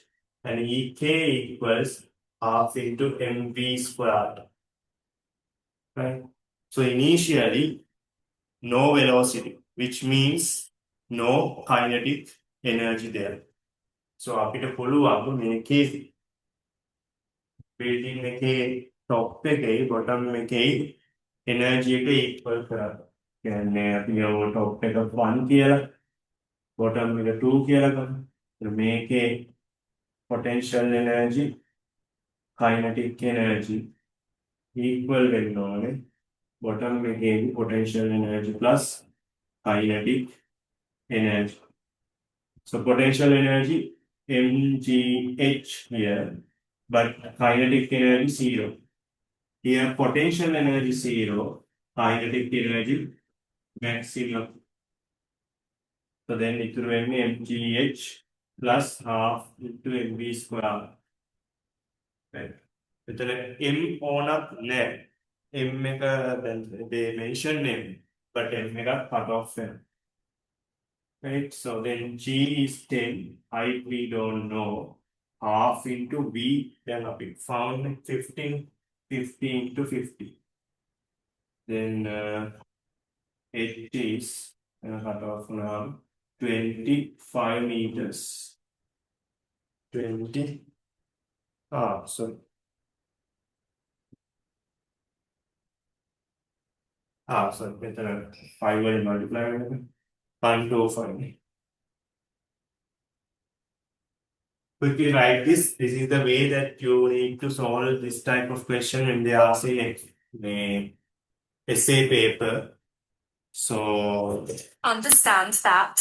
[SPEAKER 1] and Ek equals half into mv squared. Right? So initially, no velocity, which means no kinetic energy there. So අපිට පුළුවන් මේකේ building එකේ top එකේ bottom එකේ energy එක equal කරන්න. කියන්නේ අපි යමු top එක 1 කියලා, bottom එක 2 කියලා ගමු. මේකේ potential energy, kinetic energy equal වෙන්න ඕනේ. Bottom එකේ potential energy plus kinetic energy. So potential energy mgh here, but kinetic energy 0. Here potential energy 0, kinetic energy maximum. So then it will be mgh plus half into mv square. Right. එතන m ඕනක් නැහැ. m එක දැන් they mention m, but m එක cut off වෙනවා. Right, so then G is 10, height we don't know, half into V, then a bit found 15, 50 into 50. Then H is cut off now 25 meters. 20, sorry. Sorry, better 5 will multiply 125. Quickly write this. This is the way that you need to solve this type of question when they are saying the essay paper. So
[SPEAKER 2] understand that.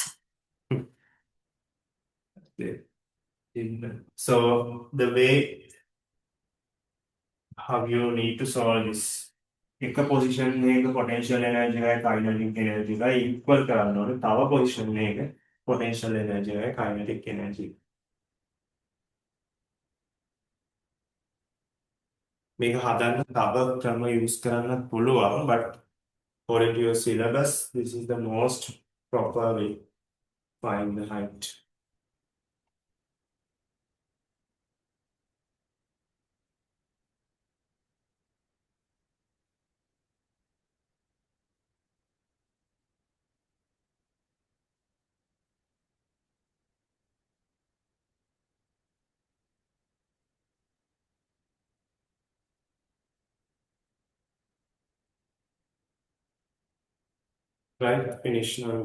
[SPEAKER 1] So the way how you need to solve this. එක position එකක potential energy එකයි kinetic energy එකයි equal කරන්න ඕනේ. තව position එකක potential energy එකයි kinetic energy. මේක හදන්න තව ක්‍රම use කරන්න පුළුවන්, but according to your syllabus, this is the most proper way to find the height. Right, finish now.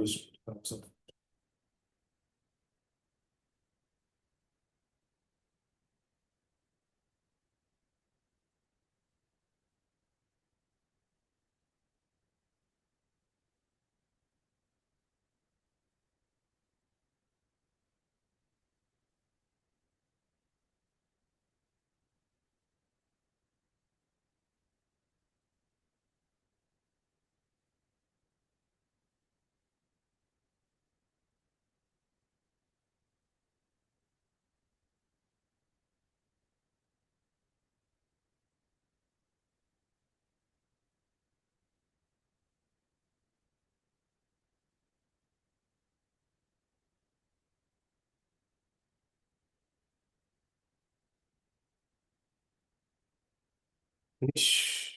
[SPEAKER 1] Finish.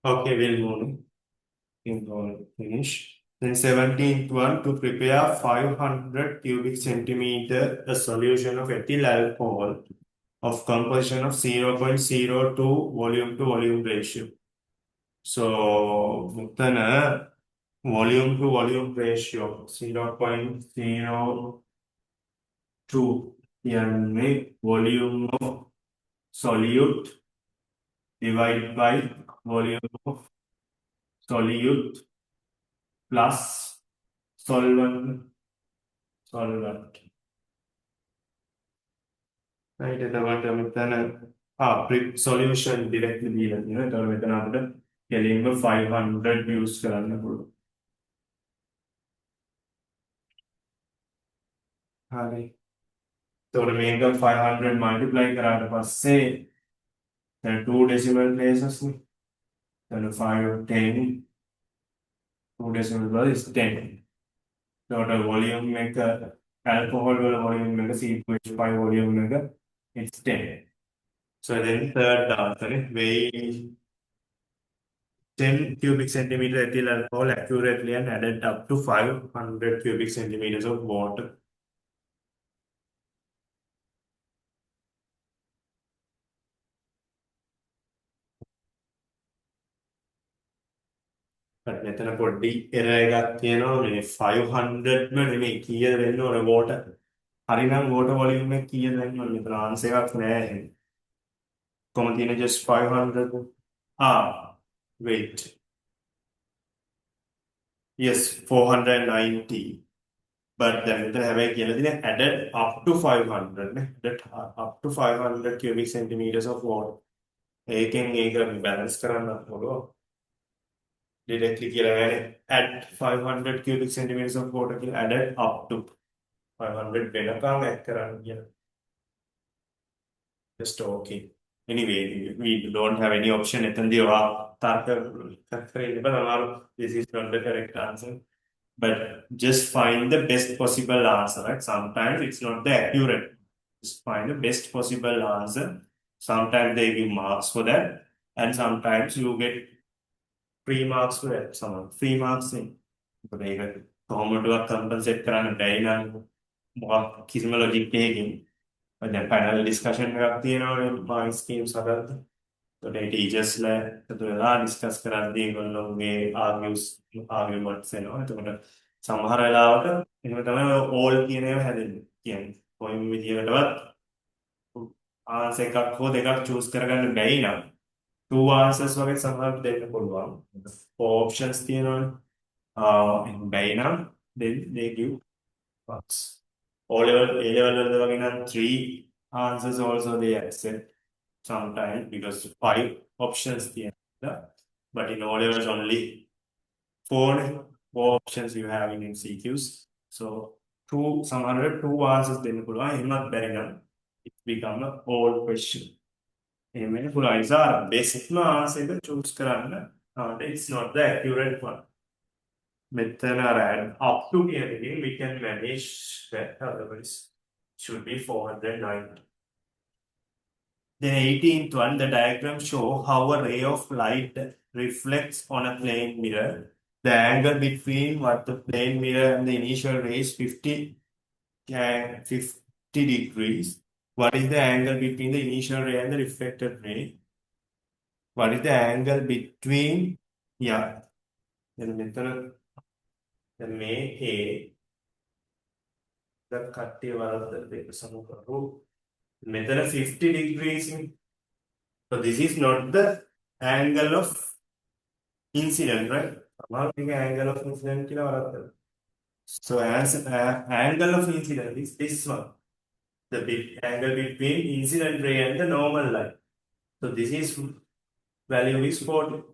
[SPEAKER 1] Okay, we'll finish. Then 17th one, to prepare 500 cubic centimeter a solution of ethyl alcohol of composition of 0.02 volume to volume ratio. So, මෙතන volume to volume ratio 0.02 කියන්නේ volume of solute divided by volume of solute plus solvent. Right, එතකොට මෙතන solution directly දීලා තියෙනවා. එතකොට මෙතන අපිට කෙලින්ම 500 use කරන්න පුළුවන්. හරි. එතකොට මේක 500 multiply කරාට පස්සේ දැන් 2 decimal places නේ. then 5 10 2 decimal place is 10. Total volume එක alcohol වල volume එක C2H5 volume එක it's 10. So then third answer weigh 10 cubic centimeter ethyl alcohol accurately and added up to 500 cubic centimeters of water. මෙතන පොඩ්ඩි error එකක් තියෙනවා මේ 500 ම නෙමෙයි කීයද වෙන්න ඕන water. හරිනම් water volume එක කීයද වෙන්න ඕන මෙතන answer එකක් නැහැ. කොහොමද තියෙන්නේ just 500. Wait. Yes, 490. But then මෙතන හැබැයි කියලා තියෙන්නේ added up to 500 නේ. Added up to 500 cubic centimeters of water. ඒකෙන් ඒක balance කරන්න පුළුවන්. Directly add 500 cubic centimeters of water added up to 500 වෙනකම් add කරන්න කියලා. Just okay. Anyway, we don't have any option. This is not the correct answer. But just find the best possible answer, right? Sometimes it's not the accurate. Just find the best possible answer. Sometimes they give marks for that, and sometimes you get 3 marks for that. Some 3 marks in. But they got කොහොමදවත් compensate කරන්න බැරි නම් මොකක් කිසිම logic එකකින්. But then panel discussion එකක් තියෙනවා marks schemes හදද්දී. So they teachers ලා එතකොට discuss කරද්දී ඒගොල්ලෝගේ arguments එනවා. එතකොට සමහර වෙලාවට එහෙම තමයි all කියන ඒවා හැදෙන්නේ. කියන්නේ කොයින් විදියකටවත් answer එකක් හෝ දෙකක් choose කරගන්න බැරි නම් 2 answers වගේ සමහරවිට දෙන්න පුළුවන්. 4 options තියෙනවනේ. බැරි නම් then they give marks. A-level වලද වගේ නම් 3 answers also they accept sometimes because 5 options තියෙනවා. But in O-levels only 4 options you have in MCQs. So 2 answers දෙන්න පුළුවන්. එහෙමත් බැරි නම් it become a old question. එහෙම වෙන්න පුළුවන්. ඒ නිසා basic answer එක choose කරන්න. It's not the accurate one. Metan or add up to anything we can manage that, otherwise should be 490. Then 18th one, the diagram show how a ray of light reflects on a plane mirror. The angle between what the plane mirror and the initial ray is 50 degrees. What is the angle between the initial ray and the reflected ray? What is the angle between, then method the may A the cut method of 50 degrees. So this is not the angle of incident, right? Angle of incident. So as angle of incident is this one, the big angle between incident ray and the normal light. So this is value is 40.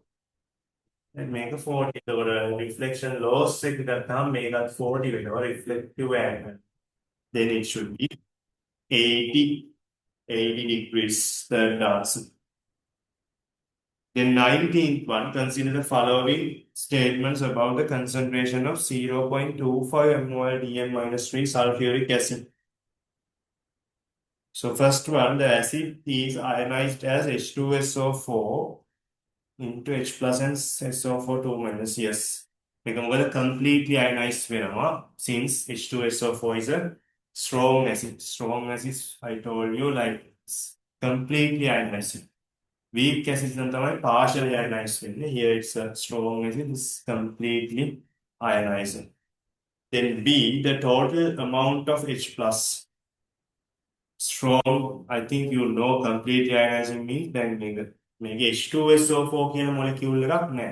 [SPEAKER 1] And make a 40 or reflection loss make a 40 or reflective angle. Then it should be 80 degrees. Third answer. Then 19th one, consider the following statements about the concentration of 0.25 mol Dn-3 sulfuric acid. So first one, the acid is ionized as H2SO4 into H plus and SO4 2 minus. Yes, become completely ionized since H2SO4 is a strong acid. Strong acid, I told you, like completely ionized. Weak acid නම් තමයි partially ionized වෙන්නේ. Here it's a strong acid is completely ionized. Then B, the total amount of H plus. Strong, I think you know completely ionizing means then මේක H2SO4 කියන මොලිකියුල් එකක් නැහැ.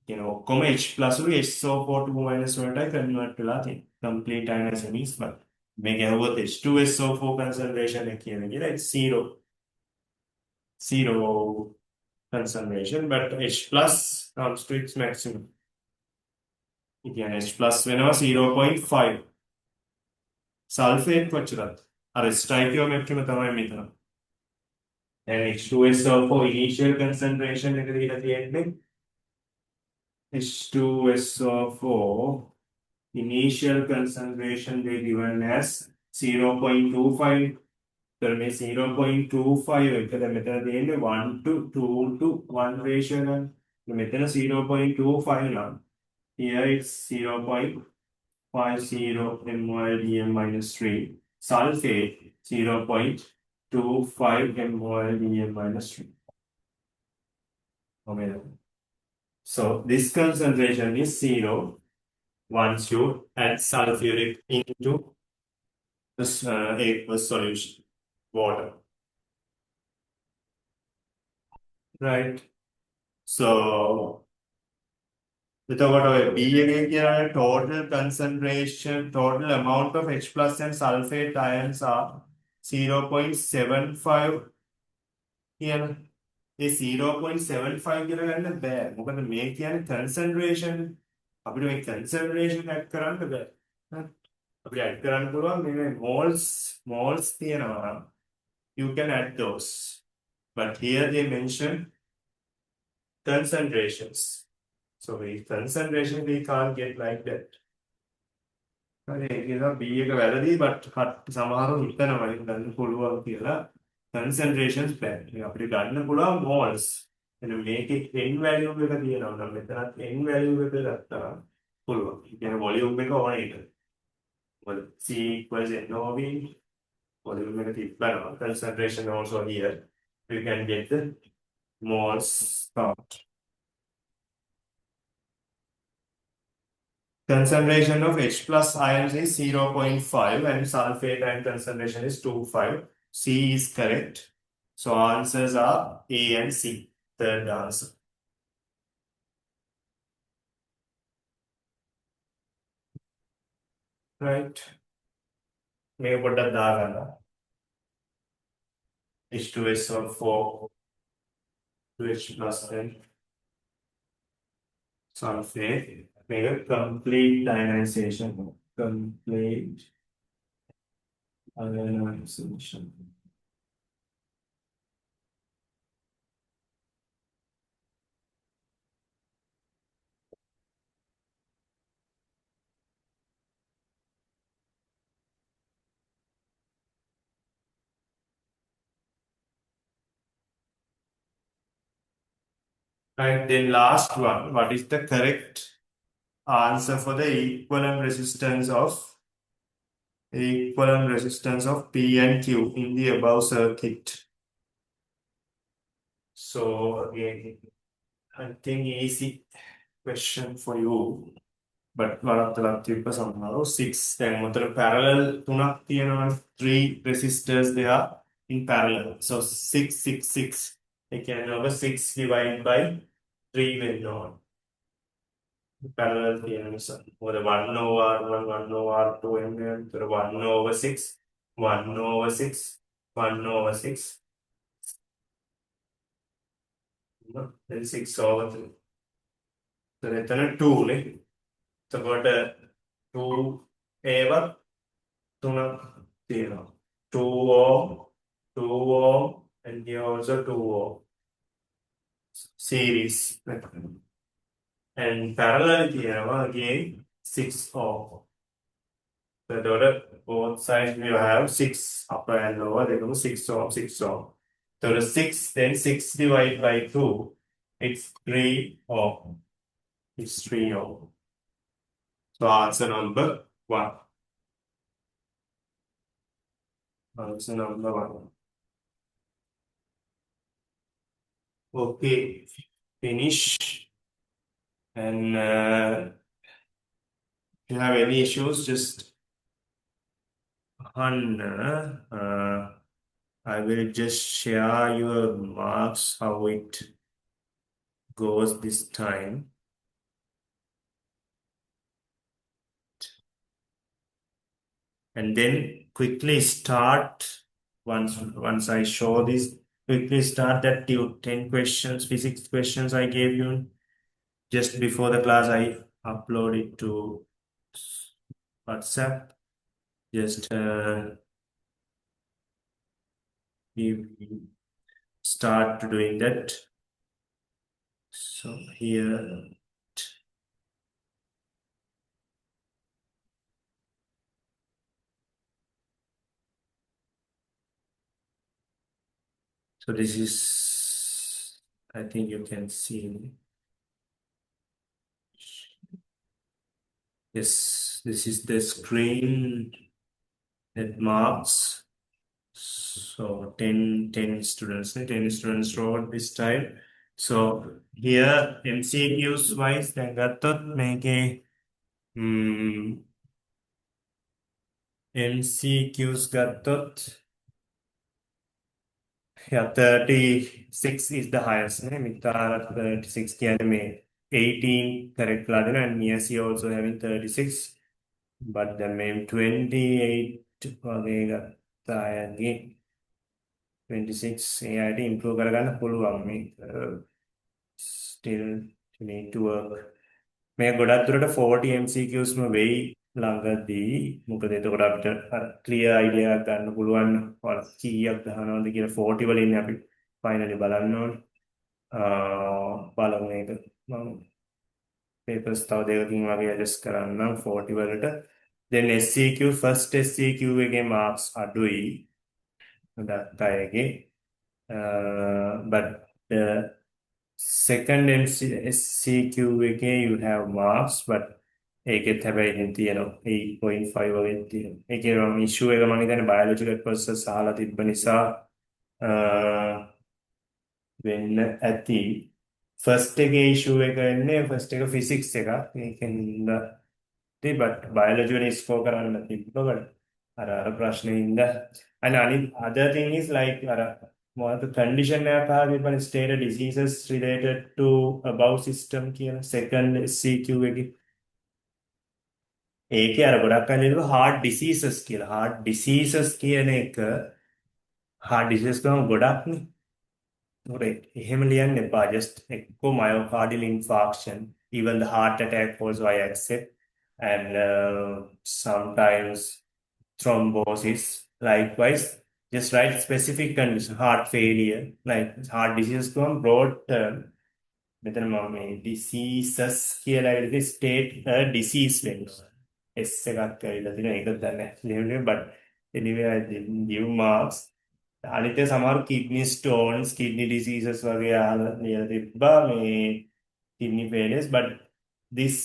[SPEAKER 1] කියන ඔක්කොම H plus උ SO4 2 minus වලටයි convert වෙලා තියෙන්නේ. Complete ionizing means but මේක ඇහුවොත් H2SO4 concentration එක කියන එක it's zero concentration, but H plus comes to its maximum. Again, H plus වෙනවා 0.5. Sulfate කොච්චරද? අර stoichiometry එක තමයි මෙතන. And H2SO4 initial concentration එක දීලා තියෙන්නේ H2SO4 initial concentration they given as 0.25. So මේ 0.25 එක දැන් මෙතන තියෙන්නේ 1 to 2 to 1 ratio එක. මෙතන 0.25 නම් here it's 0.50 mol/dm minus 3. Sulfate 0.25 mol/dm minus 3. Okay. So this concentration is 0 once you add sulfuric into this aqueous solution, water. Right. So එතකොට ඔය B එකේ කියන total concentration, total amount of H plus and sulfate ions are 0.75 කියන. ඒ 0.75 කියලා ගන්න බෑ. මොකද මේ කියන්නේ concentration. අපිට මේ concentration add කරන්න බෑ. අපිට add කරන්න පුළුවන් මේ moles තියෙනවා. You can add those. But here they mention concentrations. So with concentration we can't get like that. හරි ඒක නිසා B එක වැරදි but සමහරව හිතනවා ගන්න පුළුවන් කියලා concentrations බෑ. අපිට ගන්න පුළුවන් moles. එන මේකේ n value එක තියෙනවා නම් මෙතනත් n value එක ගත්තා පුළුවන්. ඒ කියන්නේ volume එක ඕන එක. මොකද C equals NOV volume එක තිබ්බනවා. Concentration also here. You can get the moles count. Concentration of H plus ions is 0.5 and sulfate ion concentration is 2.5. C is correct. So answers are A and C. Third answer. Right. මේක පොඩ්ඩක් දාගන්න. H2SO4 2H plus then sulfate. Make a complete ionization. Complete ionization. Right, then last one. What is the correct answer for the equivalent resistance of P and Q in the above circuit? So again, I think easy question for you. But වරද්දලා තිබ්බ සමහරව 6 දැන් උතර parallel තුනක් තියෙනවා 3 resistors they are in parallel. So 6 6 6 ඒ කියන්නේ ඔබ 6 divided by 3 වෙන්න ඕන. Parallel තියෙන නිසා මොකද 1 over 1 1 over 2 එන්නේ උතර 1 over 6 1 over 6 1 over 6 then 6 over 3. So එතන 2 නේ. එතකොට 2 ඒවත් තුනක් තියෙනවා 2 ohm 2 ohm and here also 2 ohm series and parallel තියෙනවා again 6 ohm. So එතකොට both sides will have 6 upper and lower දෙකම 6 ohm 6 ohm. So the 6 then 6 divided by 2 it's 3 ohm. It's 3 ohm. So answer number 1. Answer number 1. Okay, finish. And if you have any issues, just I will just share your marks, how it goes this time. And then quickly start, once I show this, quickly start that 10 questions, physics questions I gave you just before the class. I upload it to WhatsApp. Just we start doing that. So here, so this is, I think you can see. Yes, this is the screen that marks. So 10 students, 10 students wrote this time. So here MCQs wise, then ගත්තොත් මේකේ MCQs ගත්තොත්, yeah, 36 is the highest. Mitara 36 කියන්නේ මේ 18 correct ලා දෙනවා, and Miyasi also having 36. But the main 28 වගේ ගත්ත අයගේ 26 ඒ අයට improve කරගන්න පුළුවන්. මේ still you need to work. මේ ගොඩක් දුරට 40 MCQs ම වෙයි ළඟදී. මොකද එතකොට අපිට clear idea එකක් ගන්න පුළුවන් කීයක් දානවද කියලා. 40 වලින් අපි finally බලන්න ඕනේ. බලමු මේක මම papers තව දෙකකින් වගේ adjust කරන්නම් 40 වලට. then SCQ, first SCQ එකේ marks අඩුයි ගොඩක් අයගේ. But the second SCQ එකේ you have marks, but ඒකෙත් හැබැයි ඉතින් තියෙනවා 8.5 වගේ තියෙනවා. ඒකේ issue එක මම හිතන්නේ biological process අහලා තිබ්බ නිසා වෙන්න ඇති. first එකේ issue එක එන්නේ first එක physics එකක්. ඒකෙන් but biology වලින් score කරන්න තිබ්බකට අර ප්‍රශ්නේ ඉඳ. and other thing is like what the condition එකක් ආවම stated diseases related to above system කියන second SCQ එකේ. ඒකේ අර ගොඩක් අය ලියනවා heart diseases කියලා. heart diseases කියන එක heart disease ගම ගොඩක් නේ. එහෙම ලියන්න එපා. just එක්කෝ myocardial infarction, even the heart attack also I accept, and sometimes thrombosis. Likewise, just write specific condition, heart failure, like heart disease from broad term. මෙතන මම මේ diseases කියලා ඉතින් state a disease වෙනවා. S එකක් ඇවිල්ලා තියෙනවා. ඒක දන්නේ නැහැ. But anyway, I didn't give marks. අනිත් සමහර kidney stones, kidney diseases වගේ අහලා ලියලා තිබ්බා මේ kidney failures. But this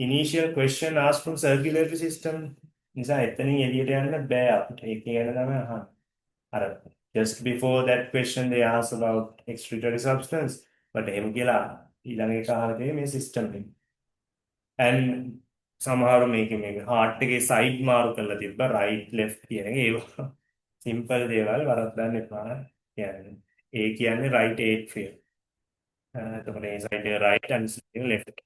[SPEAKER 1] initial question asked from circulatory system. නිසා එතනින් එළියට යන්න බෑ අපිට. ඒක ගැන තමයි අහන්නේ. අර just before that question they asked about excretory substance. But එහෙම කියලා ඊළඟ එක අහලා තියෙන්නේ මේ system එක. And සමහර මේක heart එකේ side මාරු කරලා තිබ්බා right left කියන එක. ඒවා simple දේවල් වරද්දන්න එපා. කියන්නේ ඒ කියන්නේ right atrium. එතකොට ඒ side එක right and left.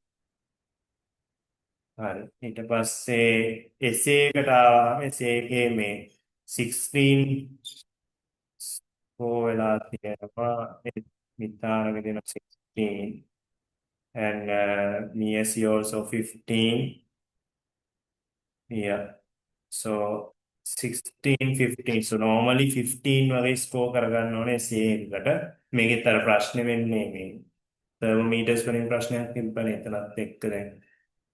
[SPEAKER 1] හරි. ඊට පස්සේ essay එකට ආවා. essay එකේ මේ 16 වෙලා තියෙනවා. මිතාරක දෙන 16 and Miyasi also 15. Yeah, so 16 15. So normally 15 වගේ score කරගන්න ඕනේ essay එකකට. මේකෙත් අර ප්‍රශ්න වෙන්නේ මේ thermometers වලින් ප්‍රශ්නයක් තිබ්බනේ. එතනත් එක්ක දැන්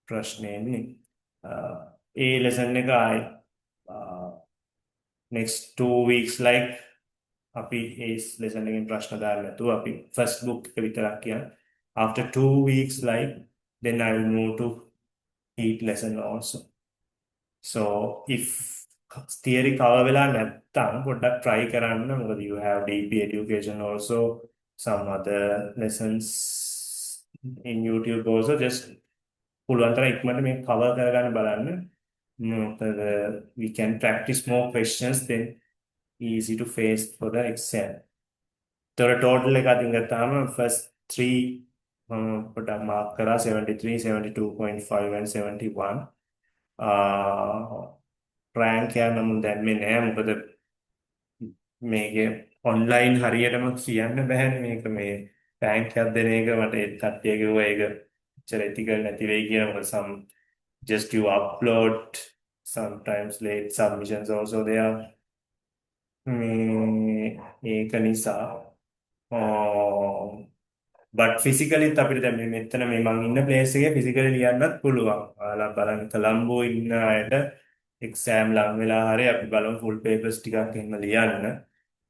[SPEAKER 1] ප්‍රශ්නේ එන්නේ. ඒ lesson එක ආයි next 2 weeks like අපි ඒ lesson එකෙන් ප්‍රශ්න දාන්න නැතුව අපි first book එක විතරක් කියන. After 2 weeks like then I will move to heat lesson also. So if theory cover වෙලා නැත්තම් පොඩ්ඩක් try කරන්න. මොකද you have DP education also, some other lessons in YouTube also. Just පුළුවන් තරම් ඉක්මනට මේක cover කරගන්න බලන්න. මොකද we can practice more questions then easy to face for the exam. තොර total එක අතින් ගත්තාම first three පොඩක් mark කරා 73, 72.5 and 71. රෑන්ක් එක නම් දැම්මේ නෑ මොකද මේකේ ඔන්ලයින් හරියටම කියන්න බෑනේ මේක මේ රෑන්ක් එකක් දෙන එක මට ඒ කට්ටිය කිව්වා ඒක එච්චර ethical නැති වෙයි කියලා මොකද some just you upload sometimes late submissions also there මේ ඒක නිසා but physically අපිට දැන් මේ මෙතන මේ මං ඉන්න place එකේ physically ලියන්නත් පුළුවන්. ඔයාලා බලන්න කොළඹ ඉන්න අයට exam ලඟ වෙලා හරි අපි බලමු full papers ටිකක් එහෙම ලියන්න.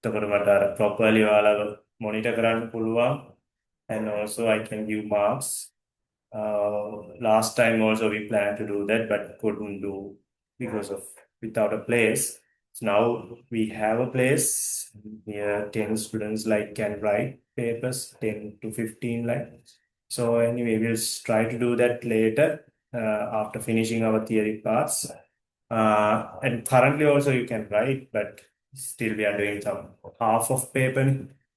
[SPEAKER 1] එතකොට මට අර properly ඔයාලා monitor කරන්න පුළුවන්. And also I can give marks. Last time also we planned to do that but couldn't do because of without a place. So now we have a place here 10 students like can write papers 10 to 15 like. So anyway we'll try to do that later after finishing our theory parts. And currently also you can write but still we are doing some half of paper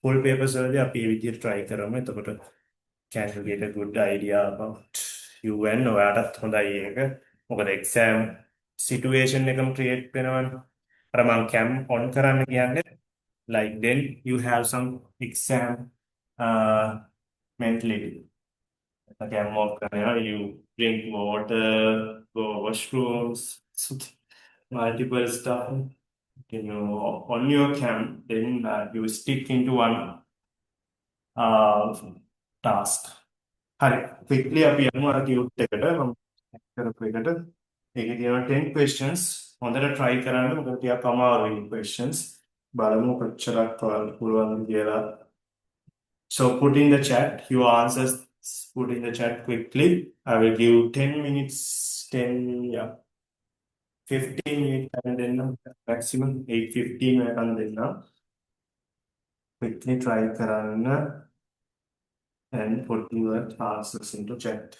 [SPEAKER 1] full papers earlier අපි ඒ විදිහට try කරමු. එතකොට can you get a good idea about UN ඔයාටත් හොඳයි ඒක. මොකද exam situation එකම create වෙනවනේ. අර මම cam on කරන්න කියන්නේ like then you have some exam mentality. Cam off කරනවා you drink water, go washrooms, multiple stuff. You know, on your cam, then you stick into one task. හරි quickly අපි යමු අර tute එකට මම කරපු එකට ඒකේ තියෙනවා 10 questions හොඳට try කරන්න මොකද ටිකක් අමාරුයි questions බලමු කොච්චරක් පුළුවන්ද කියලා. So put in the chat your answers, put in the chat quickly. I will give 10 minutes 10 yeah 15 minutes and then maximum 8:15 වෙනකන් දෙන්න quickly try කරන්න and put your answers into chat.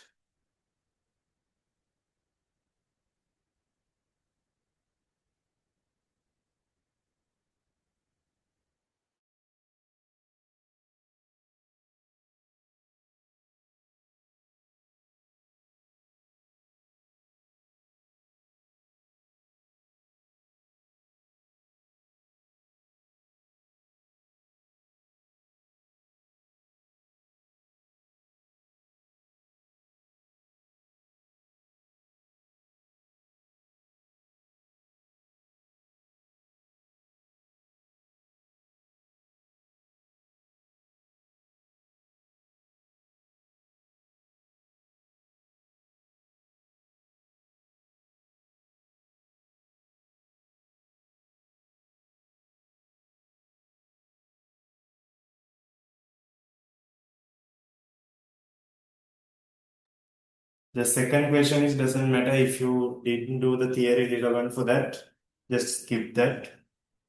[SPEAKER 1] The second question is doesn't matter if you didn't do the theory relevant for that, just skip that.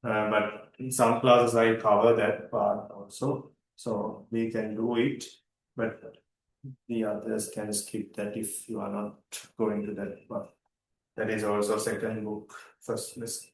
[SPEAKER 1] But in some classes I cover that part also, so we can do it. But the others can skip that if you are not going to that part. That is also second book, first lesson.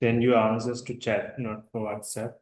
[SPEAKER 1] Send your answers to chat, not for WhatsApp.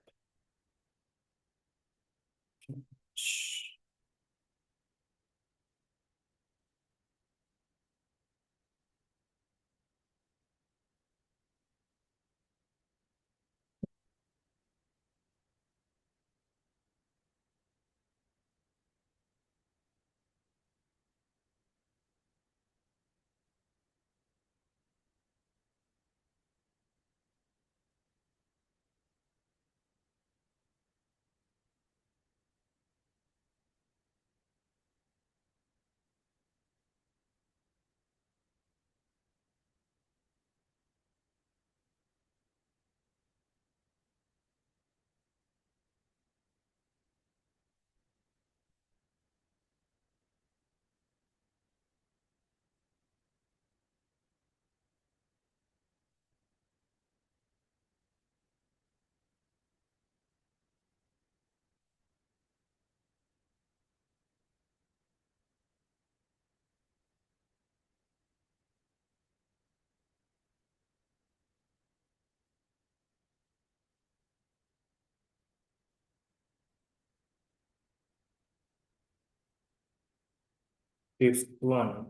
[SPEAKER 1] Fifth one.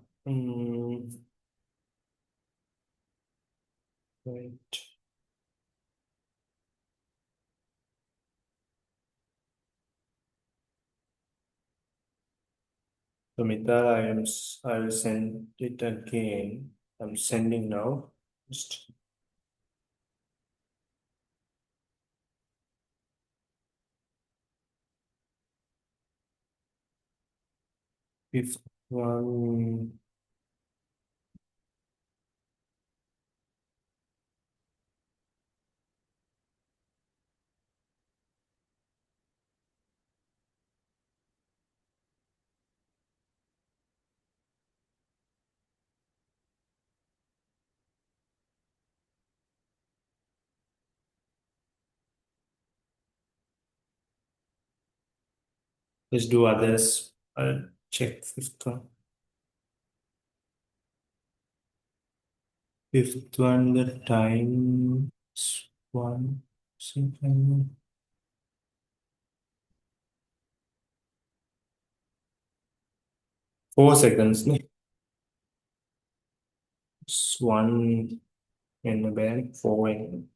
[SPEAKER 1] Wait. So Mithal, I will send it again. I'm sending now. Just fifth one. Let's do others. I'll check fifth one. Fifth one, the time is 1 second. 4 seconds. It's 1 in the band, 4 in.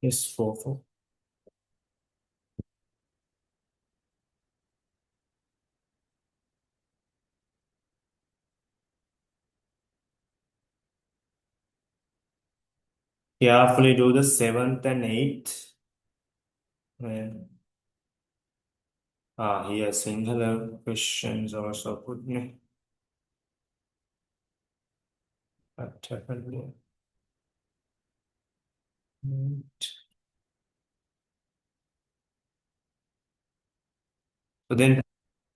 [SPEAKER 1] Yes, 4, 4. Carefully do the 7th and 8th. Here singular questions also put me. What happened here? So then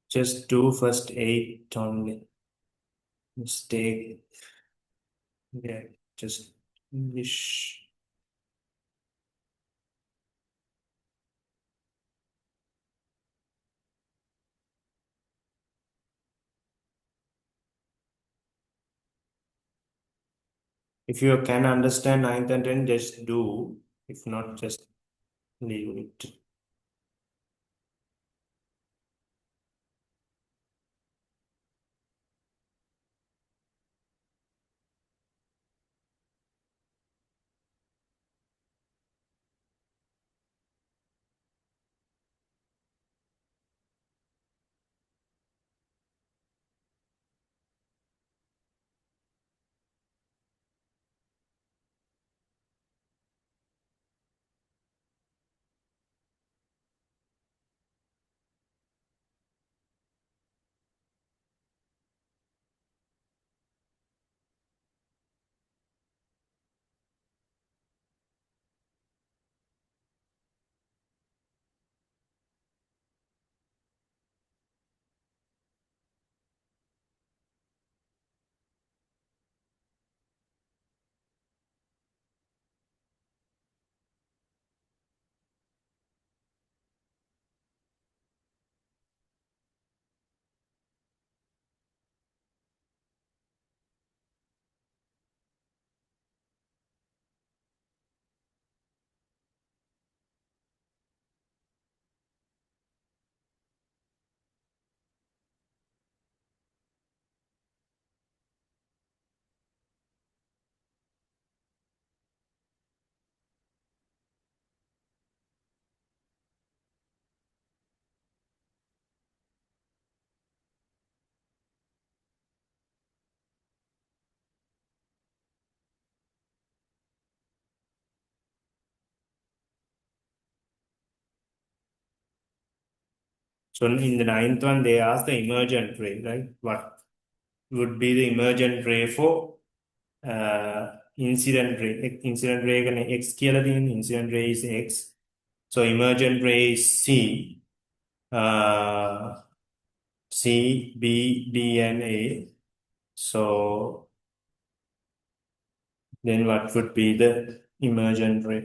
[SPEAKER 1] just do first 8 only. Mistake. Yeah, just English. If you can understand 9th and 10th, just do. If not, just leave it. So in the ninth one, they asked the emergent ray, right? What would be the emergent ray for incident ray? Incident ray can X කියලා තියෙන incident ray is X. So emergent ray is C. C, B, D, and A. So then what would be the emergent ray?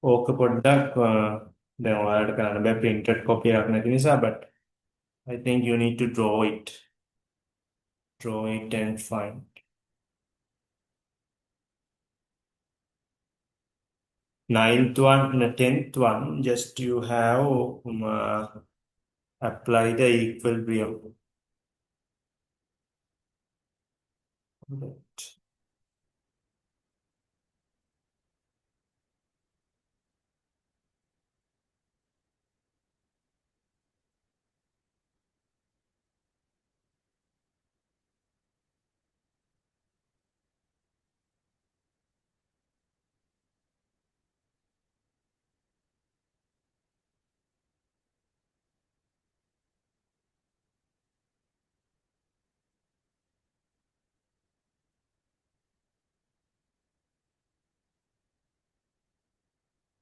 [SPEAKER 1] ඕක පොඩ්ඩක් දැන් ඔයාලට කරන්න බෑ printed copy එකක් නැති නිසා, but I think you need to draw it. Draw it and find. Ninth one, the 10th one, just you have apply the equilibrium.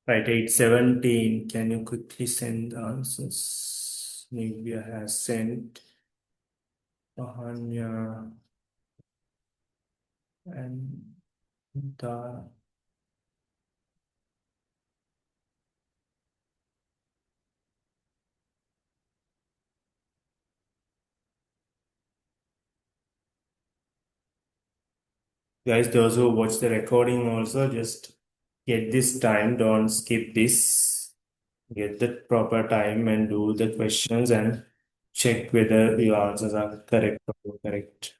[SPEAKER 1] Right, 817. Can you quickly send the answers? Nivya has sent. Ahanya and the guys, those who watch the recording also just get this time. Don't skip this. Get the proper time and do the questions and check whether the answers are correct or incorrect.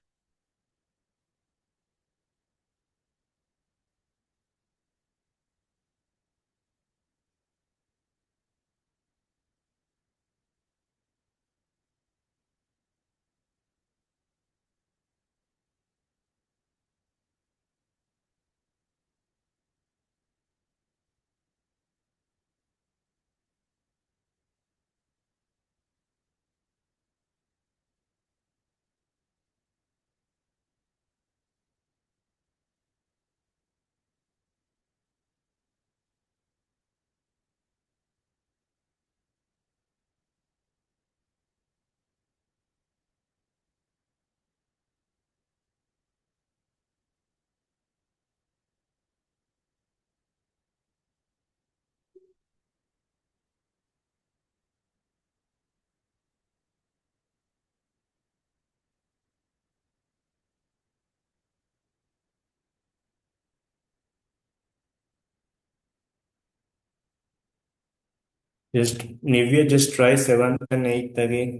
[SPEAKER 1] Just Nivya, just try 7th and 8th again.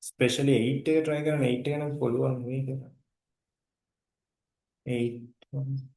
[SPEAKER 1] Especially 8 එක try කරන්න 8 එක නම් පුළුවන් වෙයි කියලා. 8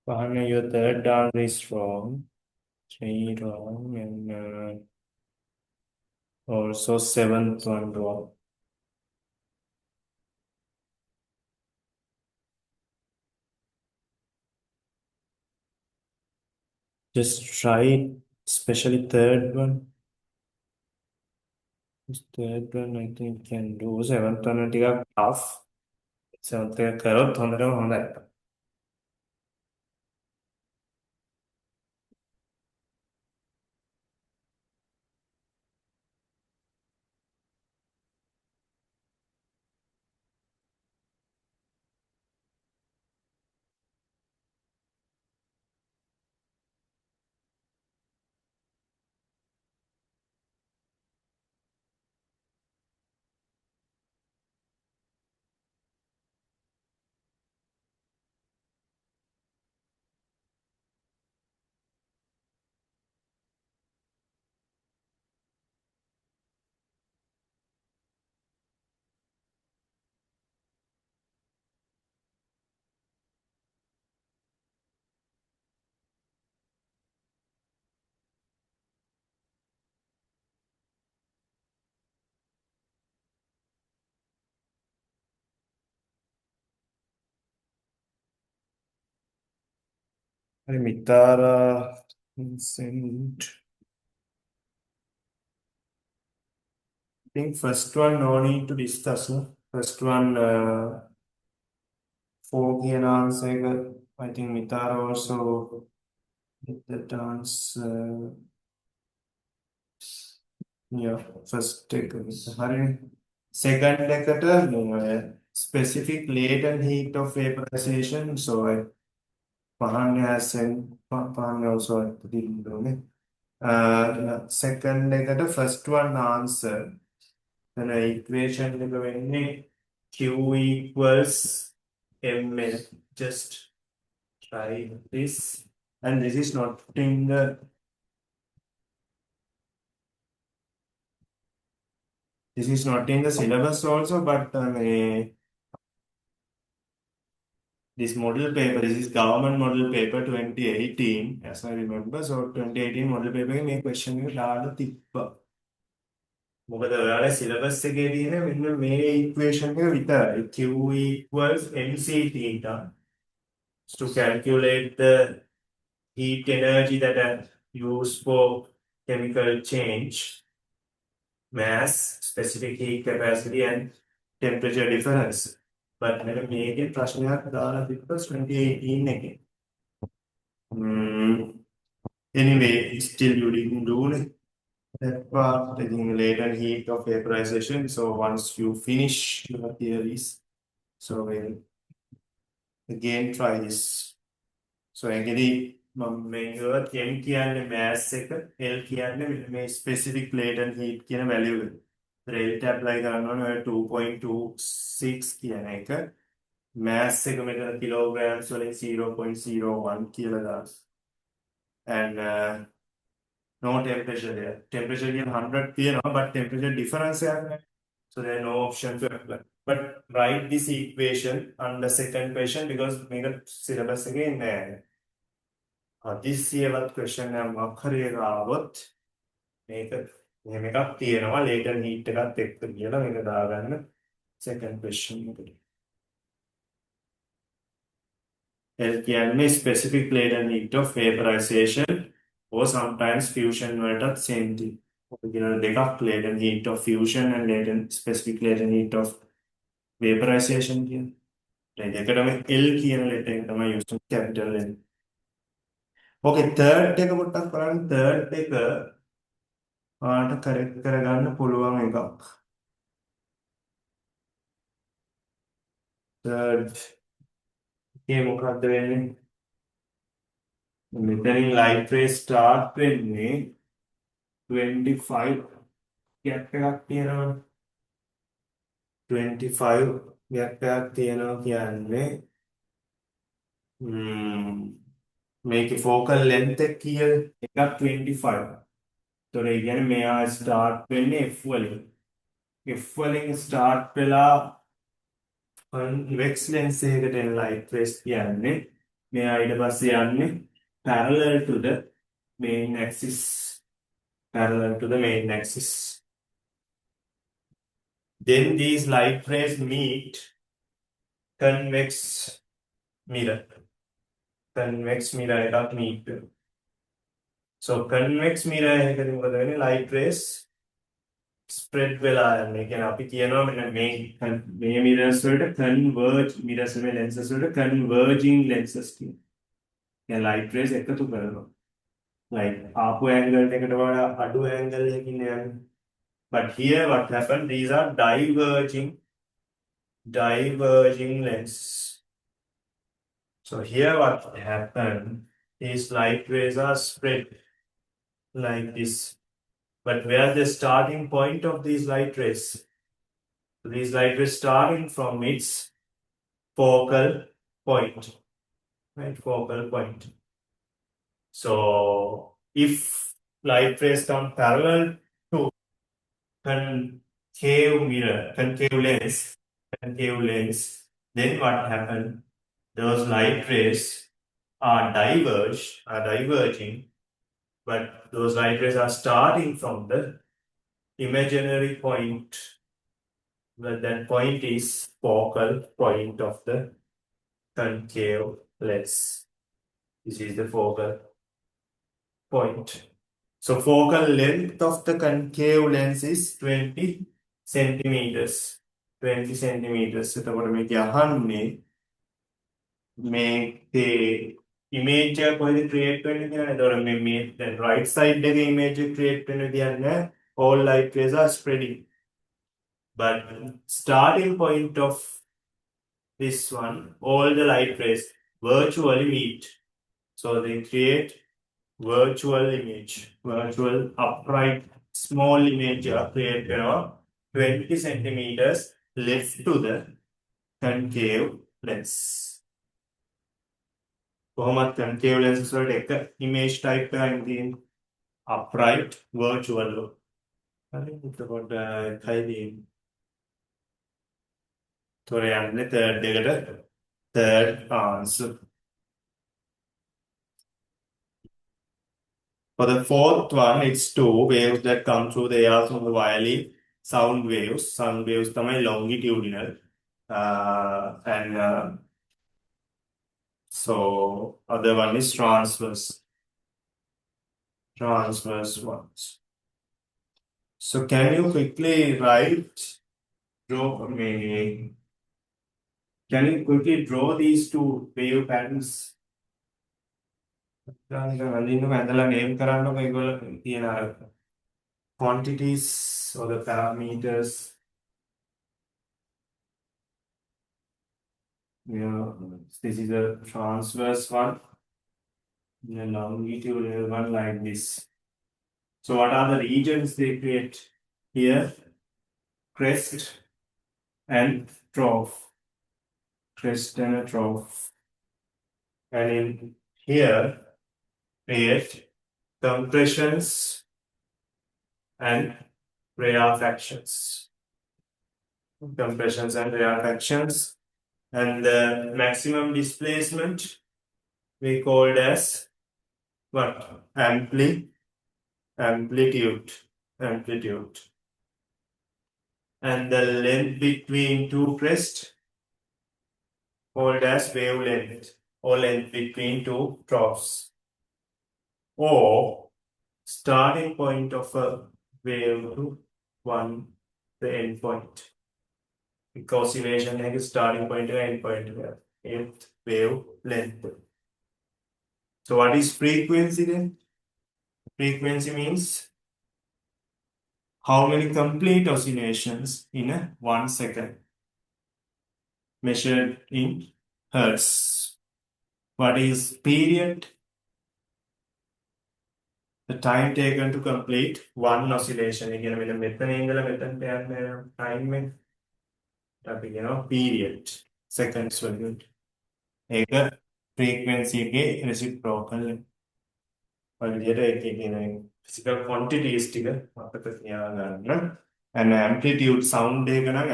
[SPEAKER 1] Pahana, your third answer is wrong. 3 wrong, and also seventh one wrong. Just try it, especially third one. This third one I think can do. Seventh one ටිකක් tough. Seventh එක කරොත් හොඳටම හොඳයි. හරි මිතාරා Vincent. I think first one no need to discuss. No? First one 4 කියන answer එක I think Mitara also did that answer. Yeah, first එක හරි. Second එකට specific latent heat of vaporization. So Pahanya has sent Pahanya also didn't do it. Second එකට first one answer. Then equation එක වෙන්නේ Q equals ml. Just try this. And this is not in the syllabus also, but this model paper, this is government model paper 2018, as I remember. So 2018 model paper එක මේ question එක දාලා තිබ්බා. මොකද ඔයාලා syllabus එකේ තියෙන මෙන්න මේ equation එක විතරයි. Q equals mc theta to calculate the heat energy that are used for chemical change, mass, specific heat capacity, and temperature difference. But මෙන්න මේකේ ප්‍රශ්නයක් දාලා තිබ්බා 2018 එකේ. Anyway, still you didn't do that part, taking latent heat of vaporization. So once you finish your theories, so we'll again try this. So actually, මේක M කියන්නේ mass එක, L කියන්නේ මේ specific latent heat කියන value එක. Rate apply කරනවා නම් 2.26 කියන එක. Mass එක මෙතන kilograms වලින් 0.01 කියලා දාන්න. And no temperature there. Temperature is 100 තියෙනවා, but temperature difference එකක්. So there are no option to apply. But write this equation under second question because මේක syllabus එකේ නෑ. This year what question එකක් හරි ආවොත් මේක මෙහෙම එකක් තියෙනවා latent heat එකත් එක්ක කියලා මේක දාගන්න second question එකට. L කියන්නේ specific latent heat of vaporization or sometimes fusion වලටත් same thing. ඔය කියන දෙකක් latent heat of fusion and latent specific latent heat of vaporization කියන. ඒ දෙකටම L කියන letter එක තමයි use කරන්නේ capital L. Okay third එක පොඩ්ඩක් බලන්න third එක ඔයාලට correct කරගන්න පුළුවන් එකක්. third එකේ මොකද්ද වෙන්නේ? මෙතනින් light ray start වෙන්නේ 25 gap එකක් තියෙනවනේ. 25 gap එකක් තියෙනවා කියන්නේ මේකේ focal length එක කීයද? එකක් 25. ඒතොර ඒ කියන්නේ මෙයා start වෙන්නේ F වලින්. F වලින් start වෙලා convex lens එකකට එන light rays කියන්නේ මෙයා ඊට පස්සේ යන්නේ parallel to the main axis. Parallel to the main axis. Then these light rays meet convex mirror. Convex mirror එකක් meet වෙනවා. So convex mirror එකදී මොකද වෙන්නේ? Light rays spread වෙලා යන්නේ. ඒ කියන්නේ අපි කියනවා මෙන්න මේ mirrors වලට converge mirrors මේ lenses වලට converging lenses කියනවා. දැන් light rays එකතු කරනවා. Like ආපු angle එකට වඩා අඩු angle එකකින් යන්නේ. But here what happened? These are diverging lenses. So here what happened is light rays are spread like this. But where the starting point of these light rays? These light rays starting from its focal point. Right, focal point. So if light rays come parallel to concave lens, then what happened? Those light rays are diverging, but those light rays are starting from the imaginary point. Well, that point is focal point of the concave lens. This is the focal point. So focal length of the concave lens is 20 centimeters. 20 centimeters. එතකොට මේක අහන්නේ මේකේ image එක කොහෙද create වෙන්නේ කියලා. එතකොට මේ දැන් right side එකේ image එක create වෙන්න කියන්නේ all light rays are spreading. But starting point of this one, all the light rays virtually meet. So they create virtual image, virtual upright small image create 20 centimeters left to the concave lens. කොහොමද concave lenses වලට එක image type එකකින් තියෙන upright virtual. හරි එතකොට එකයි තොර යන්නේ third එකට third answer. For the fourth one, it's two waves that come through the air from the wirely sound waves. Sound waves තමයි longitudinal. And so other one is transverse. Transverse ones. So can you quickly draw these two wave patterns? name කරන්නකො ඒගොල්ලෝ තියෙන අර quantities or the parameters. Yeah, this is a transverse one, the longitudinal one like this. So what are the regions they create here? Crest and trough. Crest and a trough. And in here create compressions and rarefactions. Compressions and rarefactions. And the maximum displacement we called as what? Amplitude. amplitude. And the length between two crests called as wavelength or length between two troughs. Or starting point of a wave to one, the end point. Oscillation like starting point to end point, nth wave length. So what is frequency then? Frequency means how many complete oscillations in a 1 second measured in hertz. What is period? The time taken to complete one oscillation. Again, with a method angle, time, period. Seconds. ඒක frequency එකේ reciprocal physical quantities ටික අපිට තියාගන්න. and amplitude sound එක නම්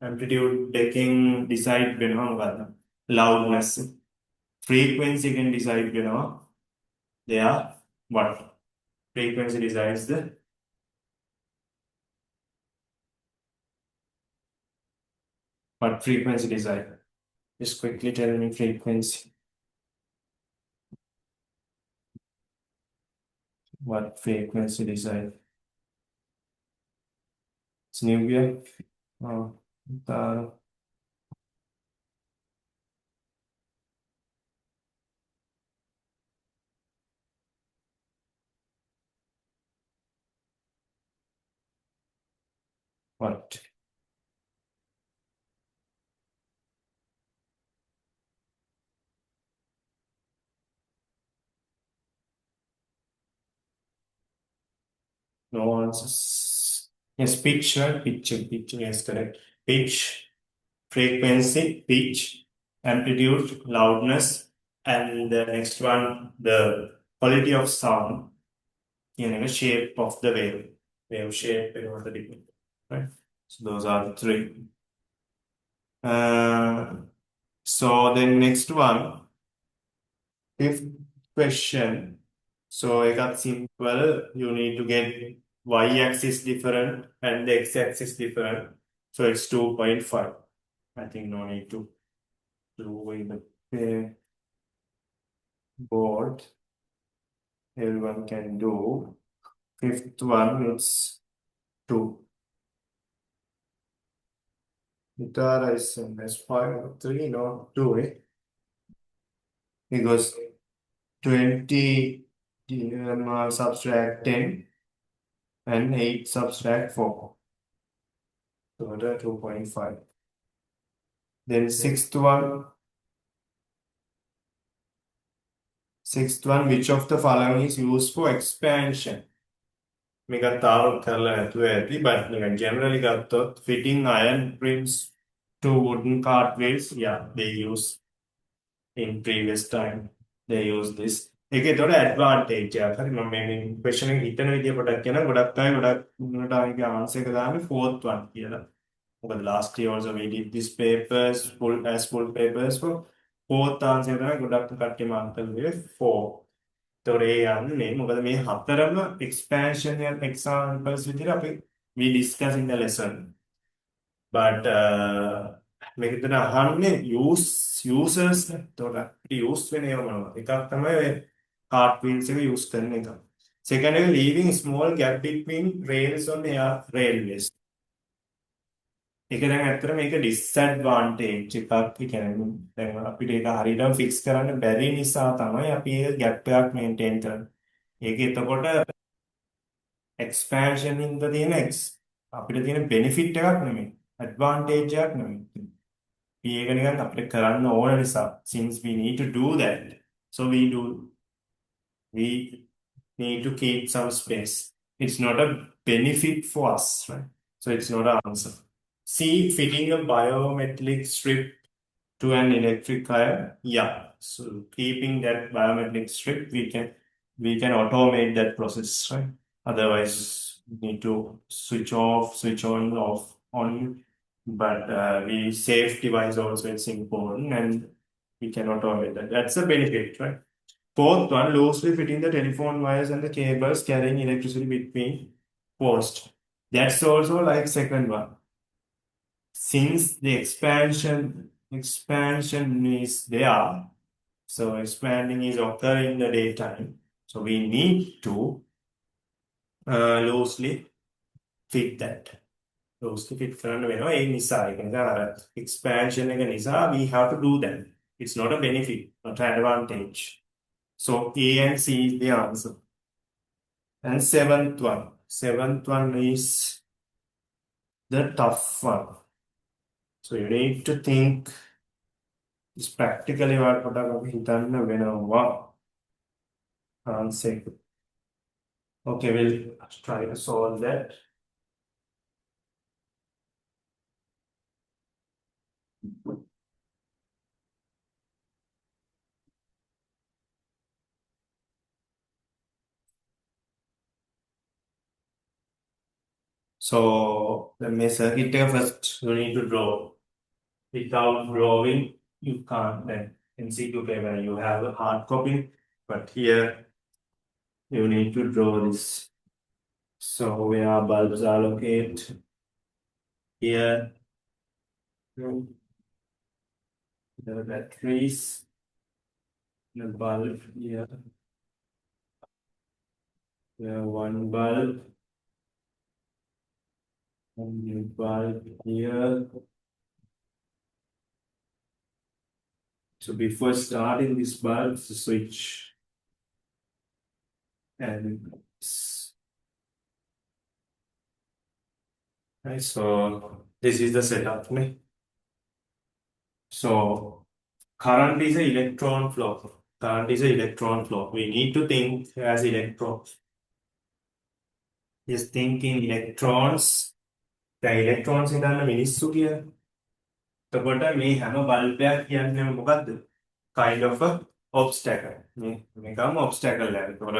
[SPEAKER 1] amplitude එකෙන් decide වෙනවා මොකද්ද? loudness. frequency එකෙන් decide වෙනවා they are what? Frequency decides the what frequency decide? Just quickly tell me frequency. What frequency decide? It's New Year. Oh, what? No answers. Yes, pitch, right? Pitch, yes, correct. Pitch, frequency, pitch, amplitude, loudness, and the next one, the quality of sound, shape of the wave shape, right? So those are the three. So the next one, fifth question. So I got simple. You need to get y-axis different and the x-axis different. So it's 2.5. I think no need to do in the board. Everyone can do. Fifth one, it's 2. Guitar is S5, 3, not 2, because 20 subtract 10 and 8 subtract 4. So 2.5. Then sixth one, which of the following is used for expansion? But generally got fitting iron rims to wooden cartwheels. Yeah, they use in previous time. They use this. ඒකේ තොර advantage එකක්. හරි මම මේ question එක හිතන විදිය පොඩක් කියන ගොඩක් අය ගොඩක් ආයේ ආන්සර් එක දාන්නේ fourth one කියලා. මොකද last year also we did this papers full papers for fourth answer තමයි ගොඩක් කට්ටිය මාර්ක් කළේ 4. ඒතොර ඒ යන්නේ මොකද මේ හතරම expansion examples විදිහට අපි we discuss in the lesson. But මේකෙන් අහන්නේ users එතකොට use වෙන ඒවා මොනවද? එකක් තමයි ඔය cartwheels එක use කරන එක. Second එක leaving small gap between rails on air railways. ඒක දැන් ඇත්තට මේක disadvantage එකක් කියන්නේ. දැන් අපිට ඒක හරියටම fix කරන්න බැරි නිසා තමයි අපි ඒ gap එකක් maintain කරන්නේ. ඒක එතකොට expansion ඉන්න තියෙන අපිට තියෙන benefit එකක් නෙමෙයි. Advantage එකක් නෙමෙයි. ඒක නිකන් අපිට කරන්න ඕන නිසා since we need to do that so we need to keep some space. It's not a benefit for us, right? So it's not an answer. C, fitting a biometric strip to an electric wire. Yeah, so keeping that biometric strip we can automate that process, right? Otherwise we need to switch off on. But the safety wise also it's important and we cannot automate that. That's a benefit, right? Fourth one, loosely fitting the telephone wires and the cables carrying electricity between posts. That's also like second one. Since the expansion is there, so expanding is occurring in the daytime. So we need to loosely fit that. Loosely fit කරන්න වෙනවා ඒ නිසා ඒක නිසා අර expansion එක නිසා we have to do that. It's not a benefit, not an advantage. So A and C is the answer. And seventh one is the tough one. So you need to think this practically what අපි හිතන්න වෙනවා. Answer. Okay, we'll try to solve that. So the circuit first you need to draw. Without drawing, you can't then MCQ paper you have a hard copy, but here you need to draw this. So where bulbs are located here, the batteries, the bulb here, one bulb, and the bulb here. So before starting this bulb, the switch and right, so this is the setup. So current is an electron flow. Current is an electron flow. We need to think as electrons. Just think in electrons. The electrons හිතන්න මිනිස්සු කියලා. එතකොට මේ හැම බල්බයක් කියන්නේ මොකද්ද? Kind of a obstacle. මේකම obstacle එක. එතකොට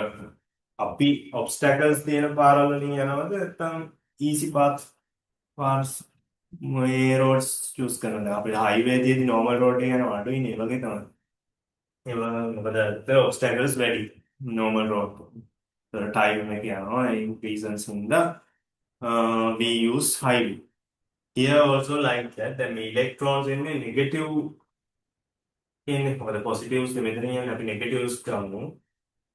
[SPEAKER 1] අපි obstacles තියෙන පාරවල් වලින් යනවද නැත්නම් easy paths මේ roads choose කරනද? අපි highway දිදී normal road එක යනවා අඩුයිනේ ඒ වගේ තමයි. මොකද the obstacles වැඩි normal road. the time එක යනවා ඒ reasons හින්දා we use highway. Here also like that the electrons in the negative in the positives the මෙතන යන අපි negatives ගමු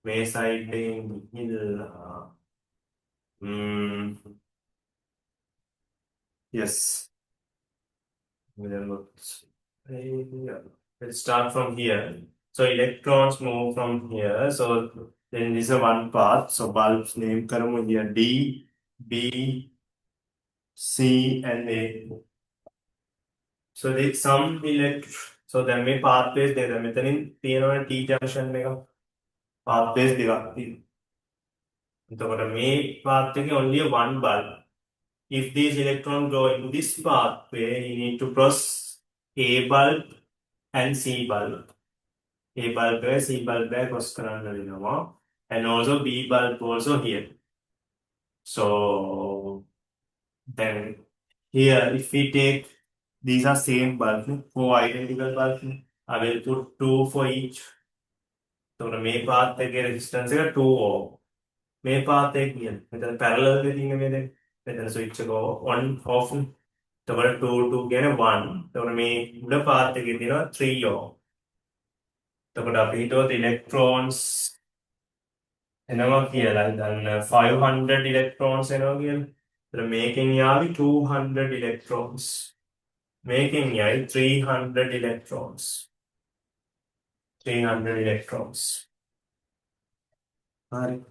[SPEAKER 1] මේ side එකෙන් ගිහිල්ලා yes let's start from here. So electrons move from here. So then this is a one path. So bulbs name කරමු here D, B, C and A. So there some so then මේ pathways දෙක මෙතනින් තියෙනවා T junction එක pathways දෙකක් තියෙනවා. එතකොට මේ path එකේ only one bulb. If these electrons go into this pathway, you need to cross A bulb and C bulb. A bulb and C bulb cross කරන්න වෙනවා. And also B bulb also here. So then here if we take these are same bulbs, 4 identical bulbs. I will put 2 for each. So the main path එකේ resistance එක 2 ohm. මේ path එක කියන්නේ මෙතන parallel එකේ තියෙන මේ දෙක. මෙතන switch එක on off. එතකොට 2 2 කියන්නේ 1. එතකොට මේ උඩ path එකේ තියෙනවා 3 ohm. එතකොට අපි හිතුවොත් electrons එනවා කියලා. දැන් 500 electrons එනවා කියලා. එතකොට මේකෙන් යාවි 200 electrons. Making 300 electrons. 300 electrons. Right.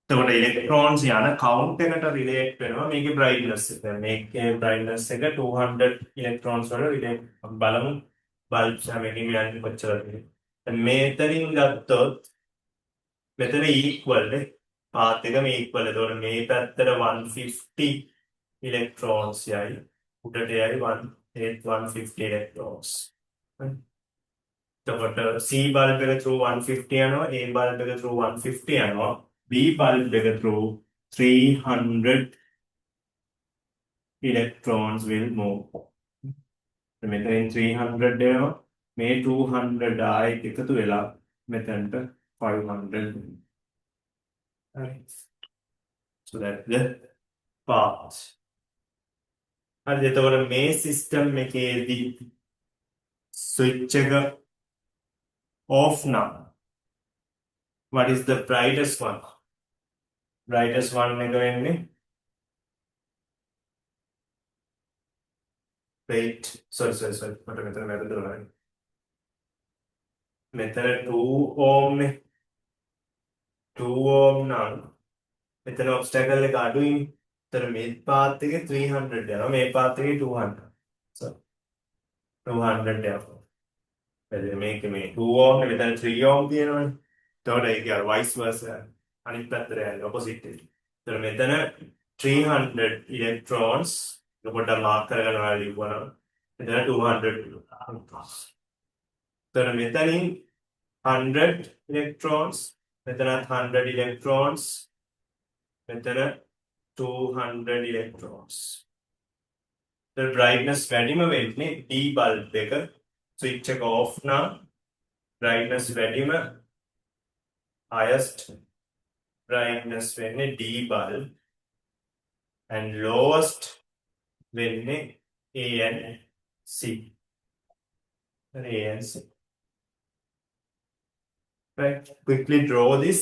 [SPEAKER 1] එතකොට electrons යන count එකට relate වෙනවා මේකේ brightness එක. මේකේ brightness එක 200 electrons වල relate බලමු bulbs හැමකෙම යන්නේ කොච්චරද කියලා. දැන් මෙතනින් ගත්තොත් මෙතන equal නේ. path එකම equal. එතකොට මේ පැත්තට 150 electrons යයි. උඩට යයි 150 electrons. එතකොට C bulb එක through 150 යනවා, A bulb එක through 150 යනවා, B bulb එක through 300 electrons will move. මෙතනින් 300 එනවා, මේ 200 ආයෙත් එකතු වෙලා මෙතනට 500. හරි. So that's the path. හරි එතකොට මේ සිස්ටම් එකේදී ස්විච් එක off නම් what is the brightest one? Brightest one එක වෙන්නේ wait sorry මට මෙතන වැරදුනා. මෙතන 2 ohm නේ 2 ohm නම් මෙතන obstacle එක අඩුයි. ඒතර මේ path එකේ 300 යනවා මේ path එකේ 200. So 200 යනවා. මේක මේ 2 ohm නේ මෙතන 3 ohm තියෙනවනේ. එතකොට ඒක vice versa අනිත් පැත්තට යන්නේ opposite එක. ඒතර මෙතන 300 electrons පොඩ්ඩක් mark කරගන්නවා ලියුවා. මෙතන 200 electrons. ඒතර මෙතනින් 100 electrons මෙතන 100 electrons මෙතන 200 electrons. The brightness වැඩිම වෙන්නේ D bulb එක switch එක off නම් brightness වැඩිම highest brightness වෙන්නේ D bulb and lowest වෙන්නේ A and C. A and C. Right. Quickly draw this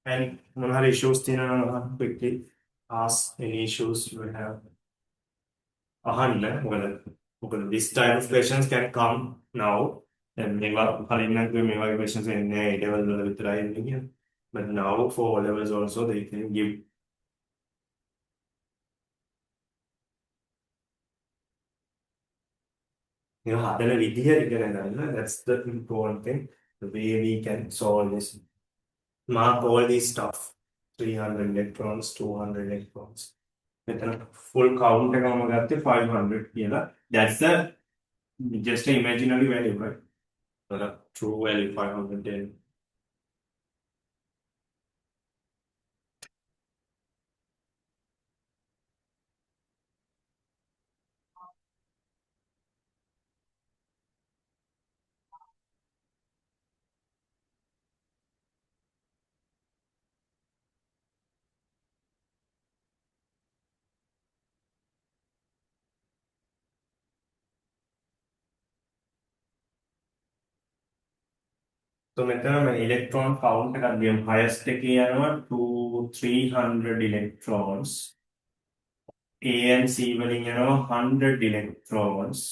[SPEAKER 1] and මොන හරි issues තියෙනවා quickly ask any issues you will have. Well, this type of questions can come now. And මේවා කලින් නම් මේ වගේ questions එන්නේ A level වල විතරයි එන්නේ. But now for O levels also they can give. හදන විදිහ ඉගෙන ගන්න. That's the important thing. The way we can solve this. Mark all this stuff. 300 electrons, 200 electrons. මෙතන full count එකම ගත්තේ 500 කියලා. That's the just an imaginary value, right? So the true value 510. So මෙතන electron count එකක් ගියම highest එකේ යනවා 300 electrons. A and C වලින් යනවා 100 electrons.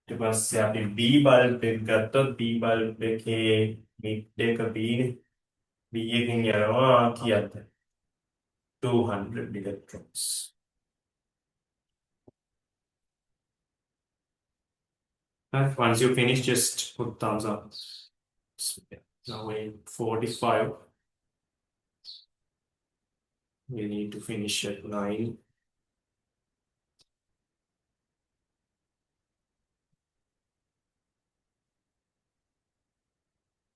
[SPEAKER 1] ඊට පස්සේ අපි B bulb එක ගත්තොත් B bulb එකේ mid එක B නේ. B එකෙන් යනවා කීයද? 200 electrons. And once you finish, just put thumbs up. Now we're 45. We need to finish at 9.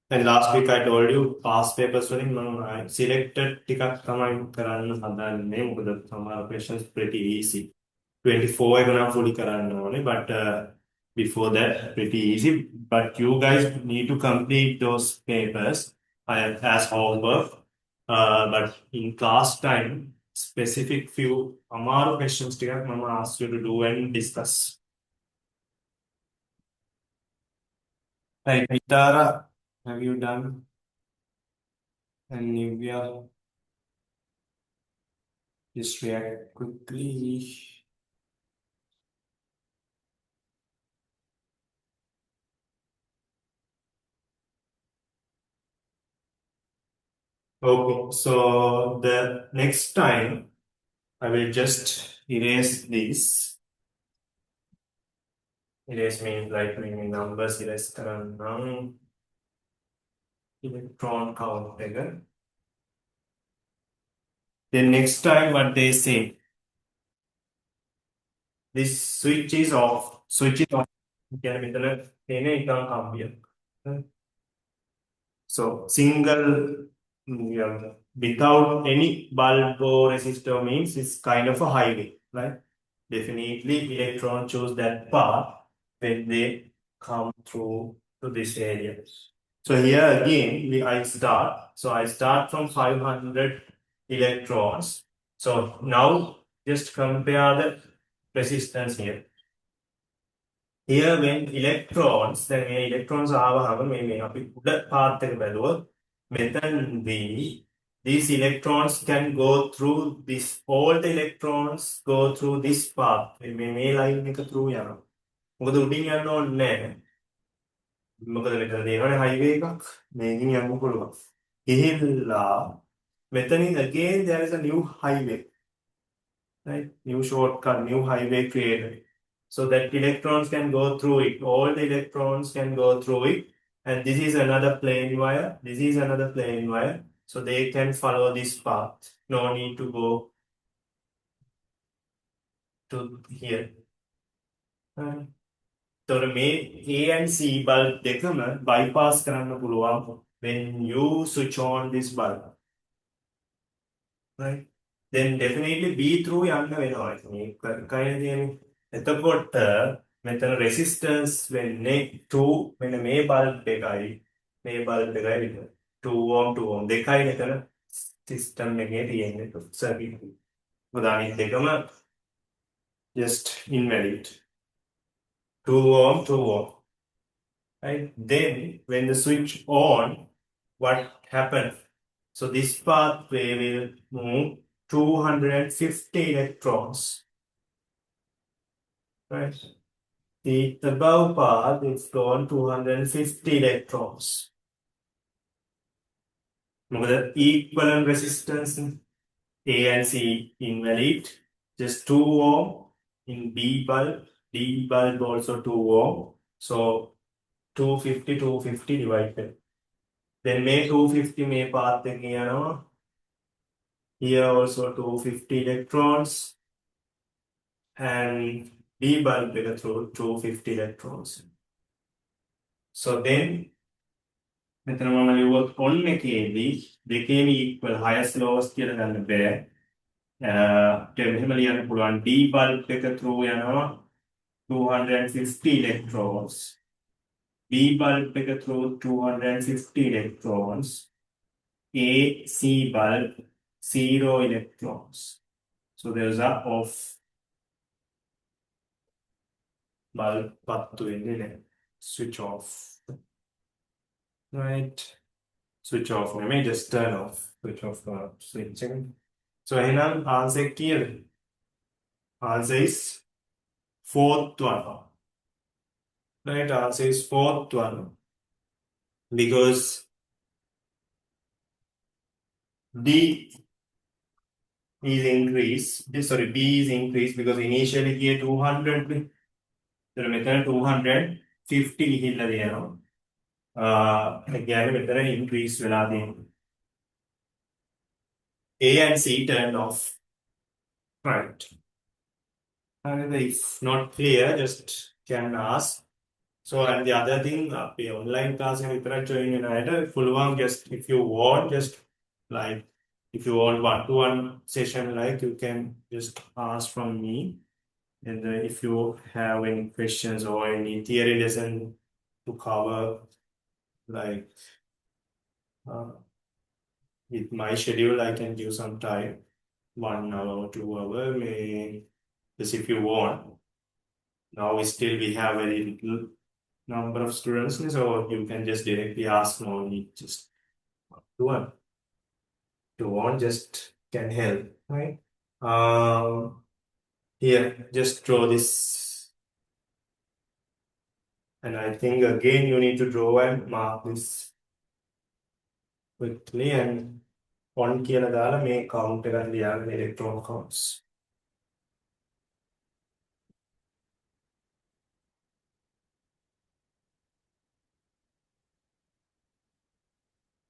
[SPEAKER 1] And last week I told you past papers වලින් I selected ටිකක් තමයි කරන්න හදන්නේ. මොකද සමහර questions pretty easy. 24 එක නම් fully කරන්න ඕනේ. But before that, pretty easy. But you guys need to complete those papers as homework. But in class time, specific few Amaro questions ටිකක් මම ask you to do and discuss. Right, Vitara, have you done? And Nivya, just react quickly. Okay, so the next time I will just erase this. Erase means like meaning numbers, erase karanam electron count again. Then next time what they say, this switch is off. Switch is off. So single without any bulb or resistor means it's kind of a highway, right? Definitely electrons choose that path when they come through to this area. So here again, I start. So I start from 500 electrons. So now just compare the resistance here. Here when electrons, then මේ electrons ආවහම මේ අපි උඩ path එක බැලුවොත් මෙතනදී these electrons can go through this, all the electrons go through this path. මේ line එක through යනවා. මොකද උඩින් යන්න ඕනේ නැහැ. මොකද මෙතන තියෙනවානේ highway එකක්. මේකින් යන්න පුළුවන්. ගිහිල්ලා මෙතනින් again there is a new highway. Right? New shortcut, new highway created. So that electrons can go through it. All the electrons can go through it. And this is another plane wire. This is another plane wire. So they can follow this path. No need to go to here. So the main A and C bulb දෙකම bypass කරන්න පුළුවන් when you switch on this bulb. Right? Then definitely B through යන්න වෙනවා. මේක කයින් තියෙන්නේ. එතකොට මෙතන resistance වෙන්නේ 2 මෙන්න මේ bulb එකයි මේ bulb එකයි විතර. 2 ohm 2 ohm දෙකයි මෙතන system එකේ තියෙන්නේ circuit. මොකද අනිත් දෙකම just invalid. 2 ohm 2 ohm. Right? Then when the switch on, what happens? So this pathway will move 250 electrons. Right? The above path is gone 250 electrons. The equivalent resistance A and C invalid, just 2 ohm in B bulb also 2 ohm. So 250 divided. Then may 250 may path again. Here also 250 electrons. And B bulb through 250 electrons. So then මෙතන මම ලියුවොත් on එකේදී දෙකේම equal highest lowest කියලා ගන්න බෑ. මෙහෙම ලියන්න පුළුවන් D bulb එක through යනවා 250 electrons. B bulb එක through 250 electrons. A C bulb 0 electrons. So there's a off bulb පත්තු වෙන්නේ නැහැ. Switch off. Right. Switch off. Let me just turn off. Switch off switching. So here answer here. Answer is fourth one. Right. Answer is fourth one. Because D is increased. Sorry, B is increased because initially here 200. So method 250 ගිහිල්ලා දෙනවා. Again මෙතන increase වෙලා තියෙනවා. A and C turn off. Right. And if not clear, just can ask. So and the other thing, the online class and join in either full one. Just if you want, just like if you want one-to-one session, like you can just ask from me. And if you have any questions or any theory lesson to cover, like with my schedule, I can give some time, 1 hour or 2 hours, just if you want. Now we have very little number of students, so you can just directly ask only just one to one, just can help, right? Here, just draw this. And I think again you need to draw and mark this quickly and on කියලා දාලා මේ count එකක් ලියාගෙන electron counts.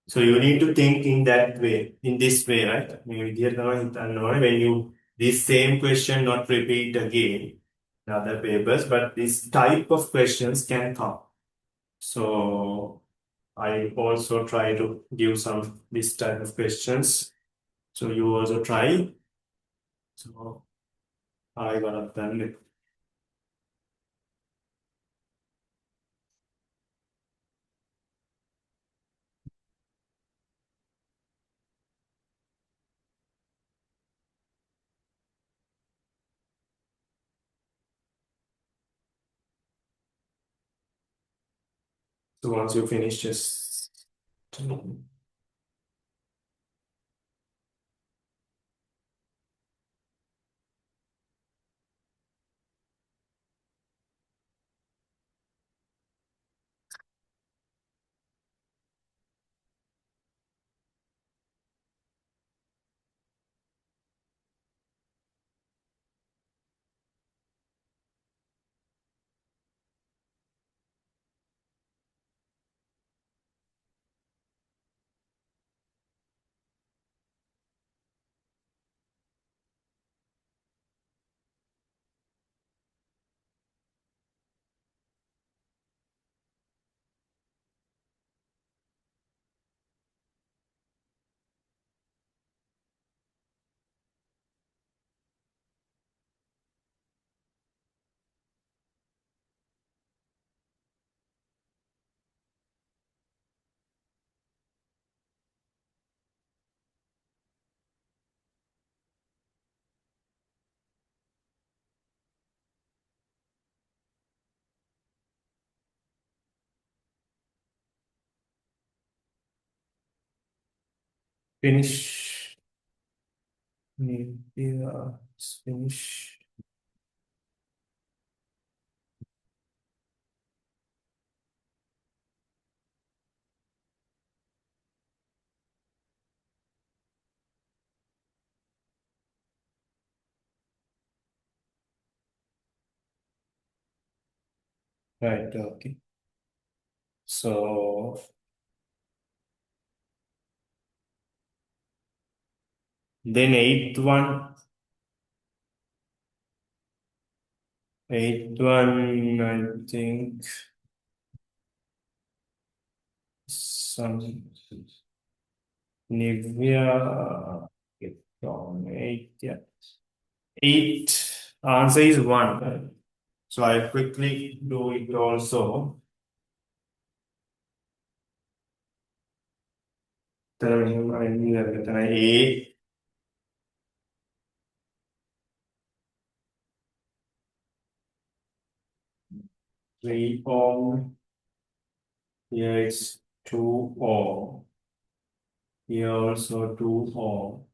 [SPEAKER 1] So you need to think in that way, in this way, right? මේ විදිහට තමයි හිතන්න ඕනේ when you this same question not repeat again in other papers, but this type of questions can come. So I also try to give some this type of questions. So you also try. So I got done it. So once you finish, just finish. Maybe finish. Right, okay. So then eighth one, I think some Nivea on eight, yeah. Eight answer is one. So I quickly do it also. Then I need A 3 ohm. Here it's 2 ohm. Here also 2 ohm.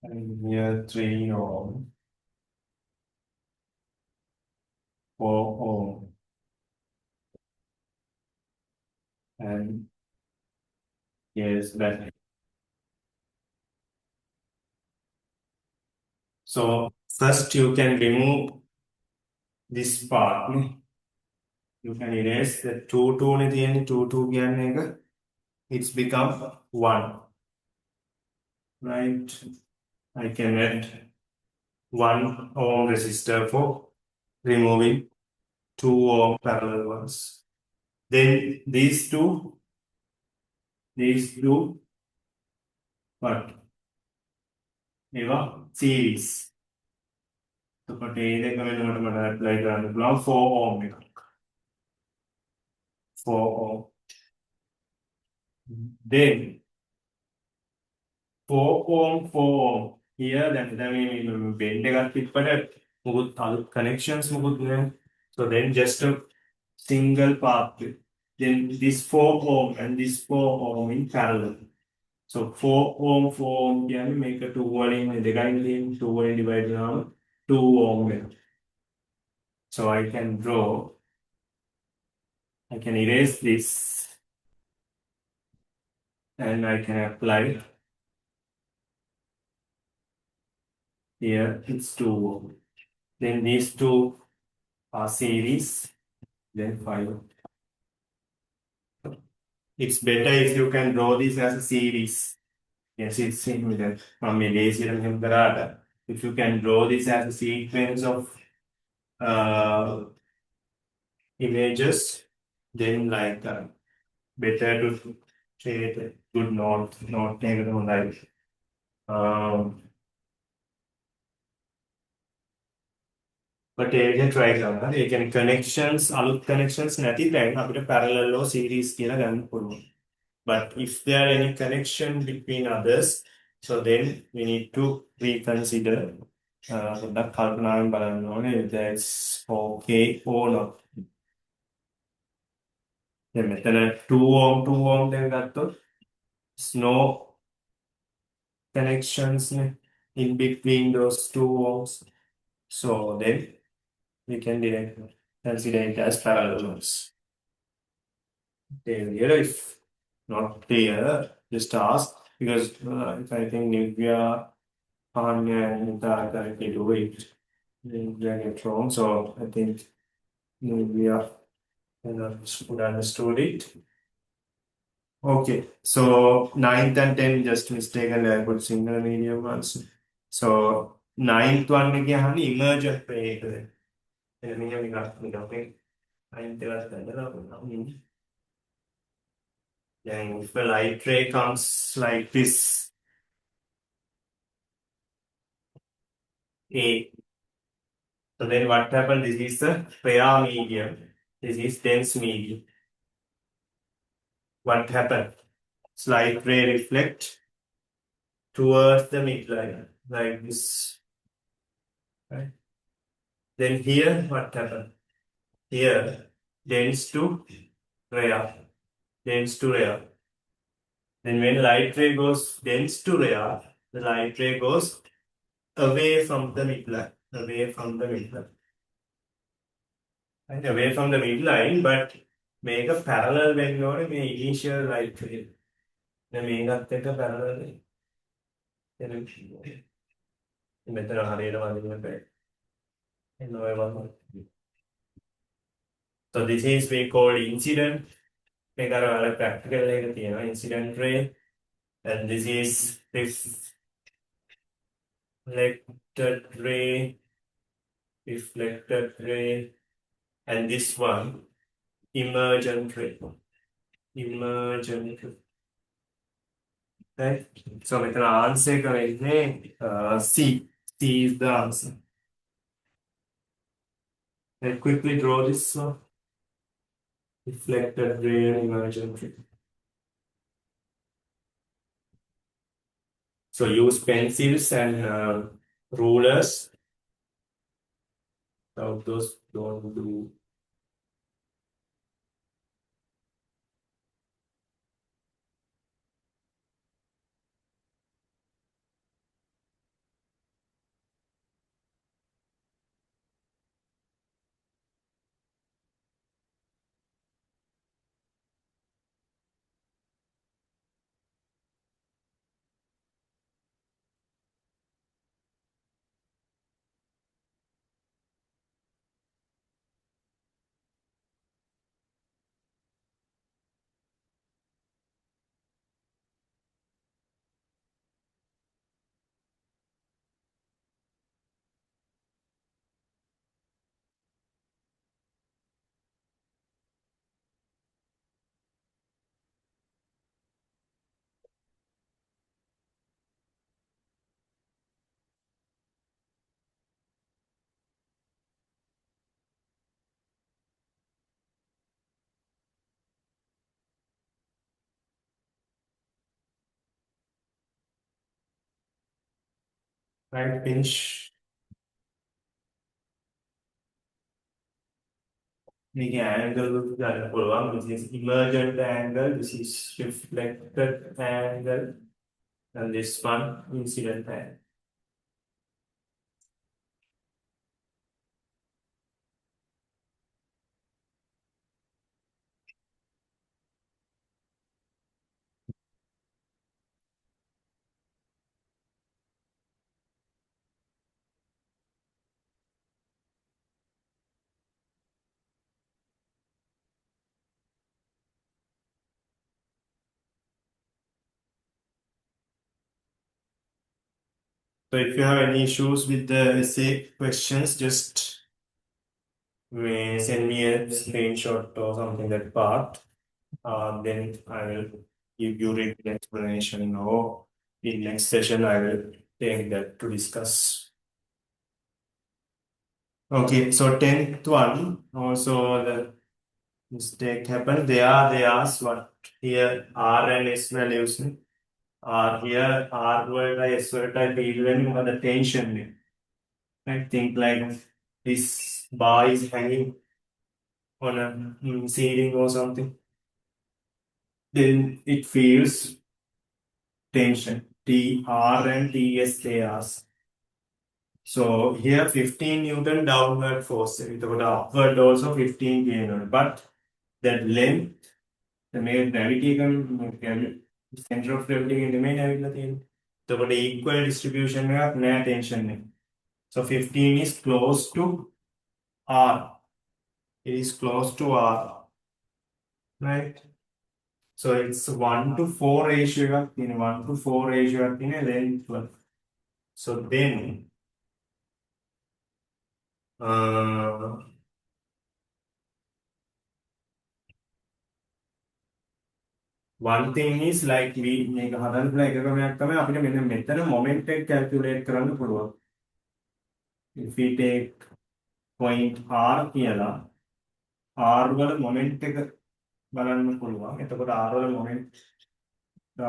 [SPEAKER 1] And here 3 ohm. 4 ohm. And yes, that. So first you can remove this part. You can erase the 2 at the end, 2 again. It's become 1. Right? I can add 1 ohm resistor for removing 2 ohm parallel ones. Then these two, what? Series. So, but apply 4 ohm. 4 ohm. Then 4 ohm. Here, then bend connections. So then just a single path. Then this 4 ohm and this 4 ohm in parallel. So 4 ohm can make a 2 volume, the guide 2 volume divided on 2 ohm. So I can erase this and I can apply here, it's 2 ohm. Then these two are series, then 5. It's better if you can draw this as a series. Yes, it's similar. If you can draw this as a sequence of images, then like better to create a good note like but you try කරන්න. ඒ කියන්නේ connections අලුත් connections නැති දැන් අපිට parallel or series කියලා ගන්න පුළුවන්. But if there are any connection between others, so then we need to reconsider පොඩ්ඩක් කල්පනාවෙන් බලන්න ඕනේ if that's okay or not. දැන් මෙතන 2 ohm 2 ohm එක ගත්තොත් no connections in between those 2 ohms. So then we can consider it as parallel ones. Here, if not clear, just ask because if I think Nivya, Anya, and Nita correctly do it, then they get wrong. So I think Nivya would understood it. Okay, so ninth and 10 just mistaken. I put single medium ones. So ninth one again, honey, emergent play. And then we got ninth one. Then if the light ray comes like this, A. So then what happened? This is the rare medium. This is dense medium. What happened? Light ray reflect towards the midline like this. Right? Then here, what happened? Here, dense to rare, dense to rare. Then when light ray goes dense to rare, the light ray goes away from the midline, away from the midline. Right? Away from the midline, but make a parallel when you're in initial light ray. Then make a parallel. මෙතන හරියට වදින්න බෑ. So this is we call incident. මේක අර practical එක තියෙනවා incident ray, and this is reflected ray, and this one emergent ray. Emergent ray. Right? So මෙතන answer එක වෙන්නේ C. C is the answer. And quickly draw this one. Reflected ray and emergent ray. So use pencils and rulers. So those don't do. Right, pinch. Make an angle this is emergent angle, this is reflected angle, and this one incident angle. So if you have any issues with the essay questions, just send me a screenshot or something that part. Then I will give you written explanation, or in next session I will take that to discuss. Okay, so 10th one, also the mistake happened. They asked what here R and S values. R here R word S word feeling for the tension. I think like this bar is hanging on a ceiling or something. then it feels tension. TR and TS they ask. So here 15 Newton downward force. Upward also 15 Newton. But that length, the main gravity center of gravity in the main area. So equal distribution of net tension. So 15 is close to R. It is close to R. Right? So it's 1 to 4 ratio in 1 to 4 ratio in a length. So then one thing is like we make a හදන්න plan එකකමයක් තමයි අපිට මෙන්න මෙතන moment එක calculate කරන්න පුළුවන්. If we take point R කියලා R වල moment එක බලන්න පුළුවන්. එතකොට R වල moment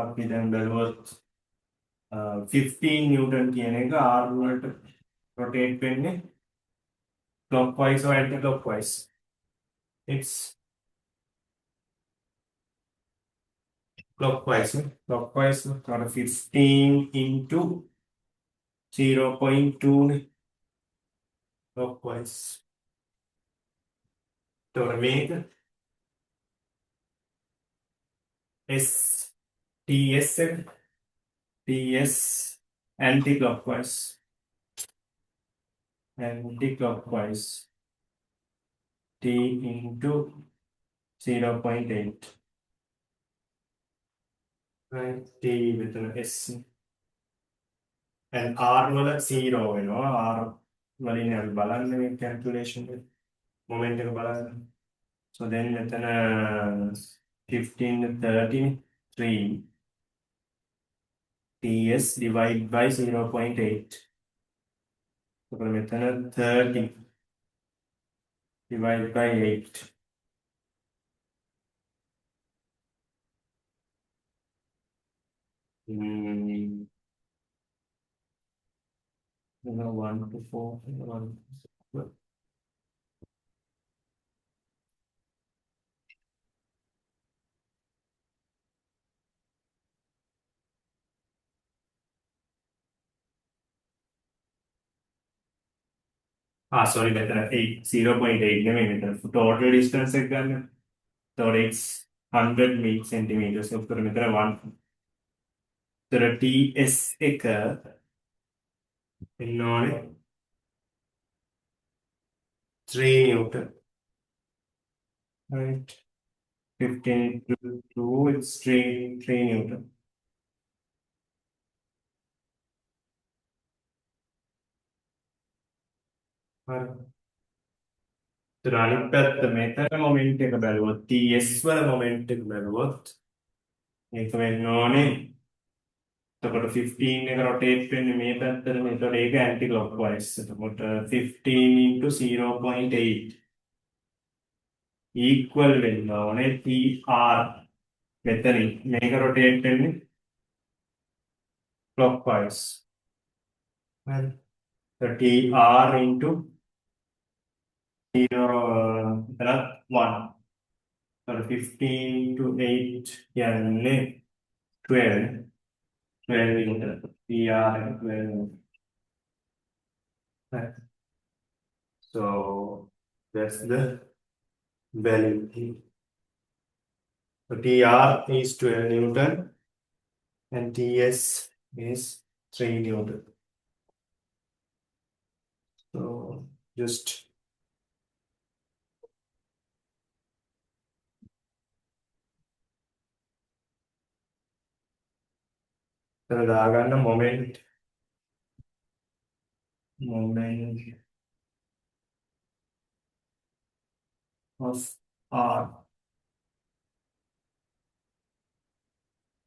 [SPEAKER 1] අපි දැන් බැලුවොත් 15 Newton කියන එක R වලට rotate වෙන්නේ clockwise or anti-clockwise. It's clockwise. Clockwise got 15 into 0.2 clockwise. So make S TS TS anti-clockwise. Anti-clockwise. T into 0.8. Right, T with an S. And R will 0, R will balance calculation moment balance. So then with an 15 to 13, 3 TS divided by 0.8. So with an 30 divided by 8. Mm. 1 to 4, 1 to 4. Sorry, better 8, 0.8. Total distance again. So it's 100 centimeters. So, perimeter 1. So, TS in 3 Newton. Right. 15 to 2, it's 3 Newton. Right. So, running path the method moment එක බැලුවොත් TS වල moment එක බැලුවොත් ඒක වෙන්න ඕනේ. එතකොට 15 එක rotate වෙන්නේ මේ පැත්තට. එතකොට ඒක anti clockwise. එතකොට 15 into 0.8 equal වෙන්න ඕනේ TR. මෙතනින් මේක rotate වෙන්නේ clockwise. Right. So TR into 1. So 15 to 8 කියන්නේ 12. 12 Newton. TR 12. Right. So that's the value. So TR is 12 Newton and TS is 3 Newton. So just දාගන්න moment of R.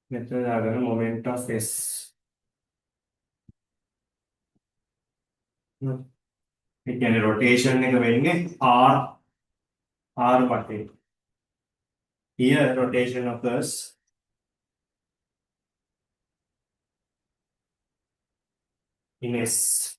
[SPEAKER 1] මෙතන දාගන්න moment of S. ඒ කියන්නේ rotation එක වෙන්නේ R වටේ. Here rotation occurs in S.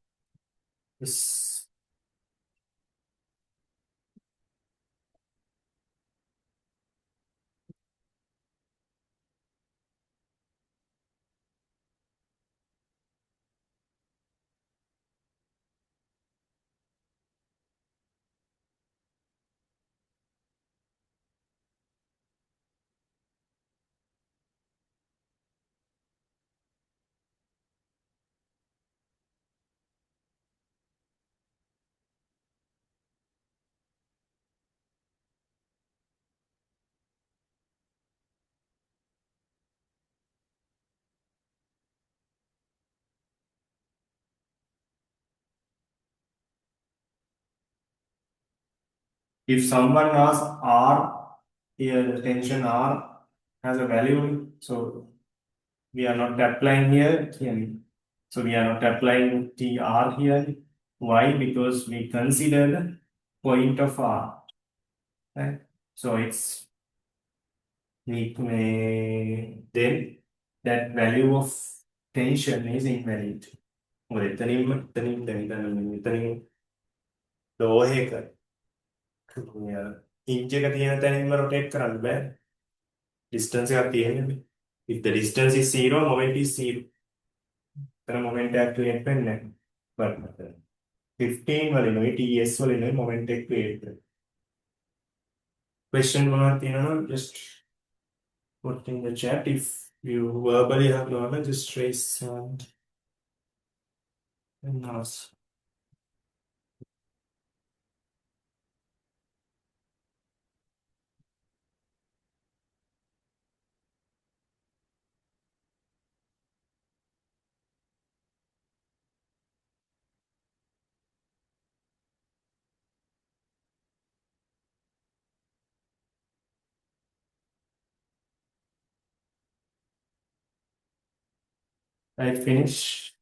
[SPEAKER 1] If someone asks R, here the tension R has a value, so we are not applying here. So we are not applying TR here. Why? Because we consider the point of R. Right? So it's then that value of tension is invalid. මොකද එතනින් ලෝහ එක inch එක තියෙන තැනින්ම rotate කරන්න බෑ. distance එකක් තියෙන්නේ. If the distance is 0, moment is 0. එතන moment එකක් create වෙන්නේ නැහැ. But 15 වලිනුයි TS වලිනුයි moment එක create වෙනවා. Question මොනවද තියෙනවද? Just put in the chat. If you verbally have knowledge, just raise hand and ask. I finish.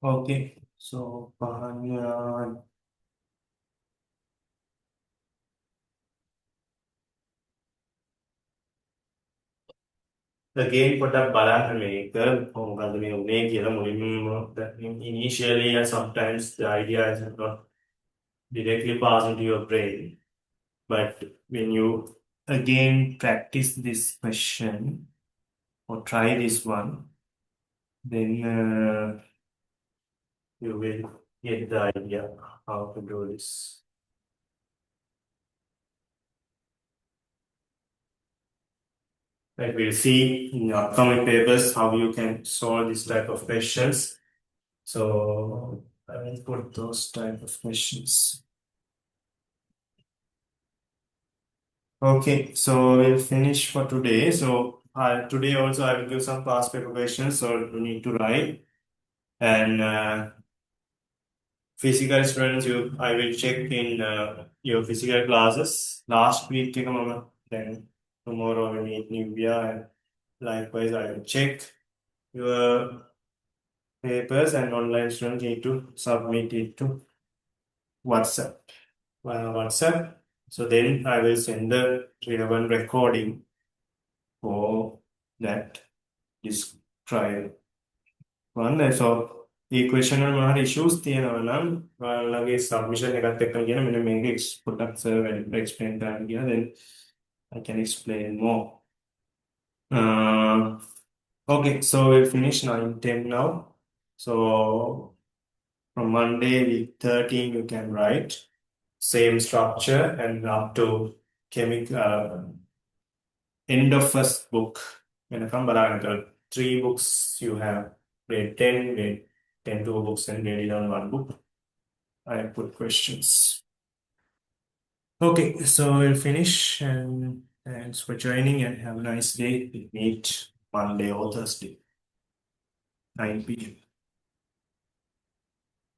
[SPEAKER 1] Okay. So, again පොඩ්ඩක් බලන්න මේක මොකද මේ උනේ කියලා මුලින්ම initially and sometimes the idea is not directly pass into your brain, but when you again practice this question or try this one, then you will get the idea how to do this. Like we'll see in the upcoming papers how you can solve this type of questions. So I will put those type of questions. Okay, so we'll finish for today. So today also I will give some past paper questions, so you need to write. And physical students, I will check in your physical classes. Last week, then tomorrow we meet Nubia, and likewise I will check your papers, and online students need to submit it to WhatsApp. So then I will send the relevant recording for that is trial one. So the question වල මොනවාරි issues තියෙනවා නම් ඔයාලගේ submission එකත් එක්ක කියන මෙන්න මේක පොඩ්ඩක් sir explain කරන්න කියලා, then I can explain more. Okay, so we'll finish 9:10 now. So from Monday week 13 you can write same structure, and up to end of first book වෙනකම් බලන්න. 3 books you have, grade 10, grade 10 2 books, and grade 11 1 book. I put questions. Okay, so we'll finish, and thanks for joining, and have a nice day. We meet Monday or Thursday, 9 p.m.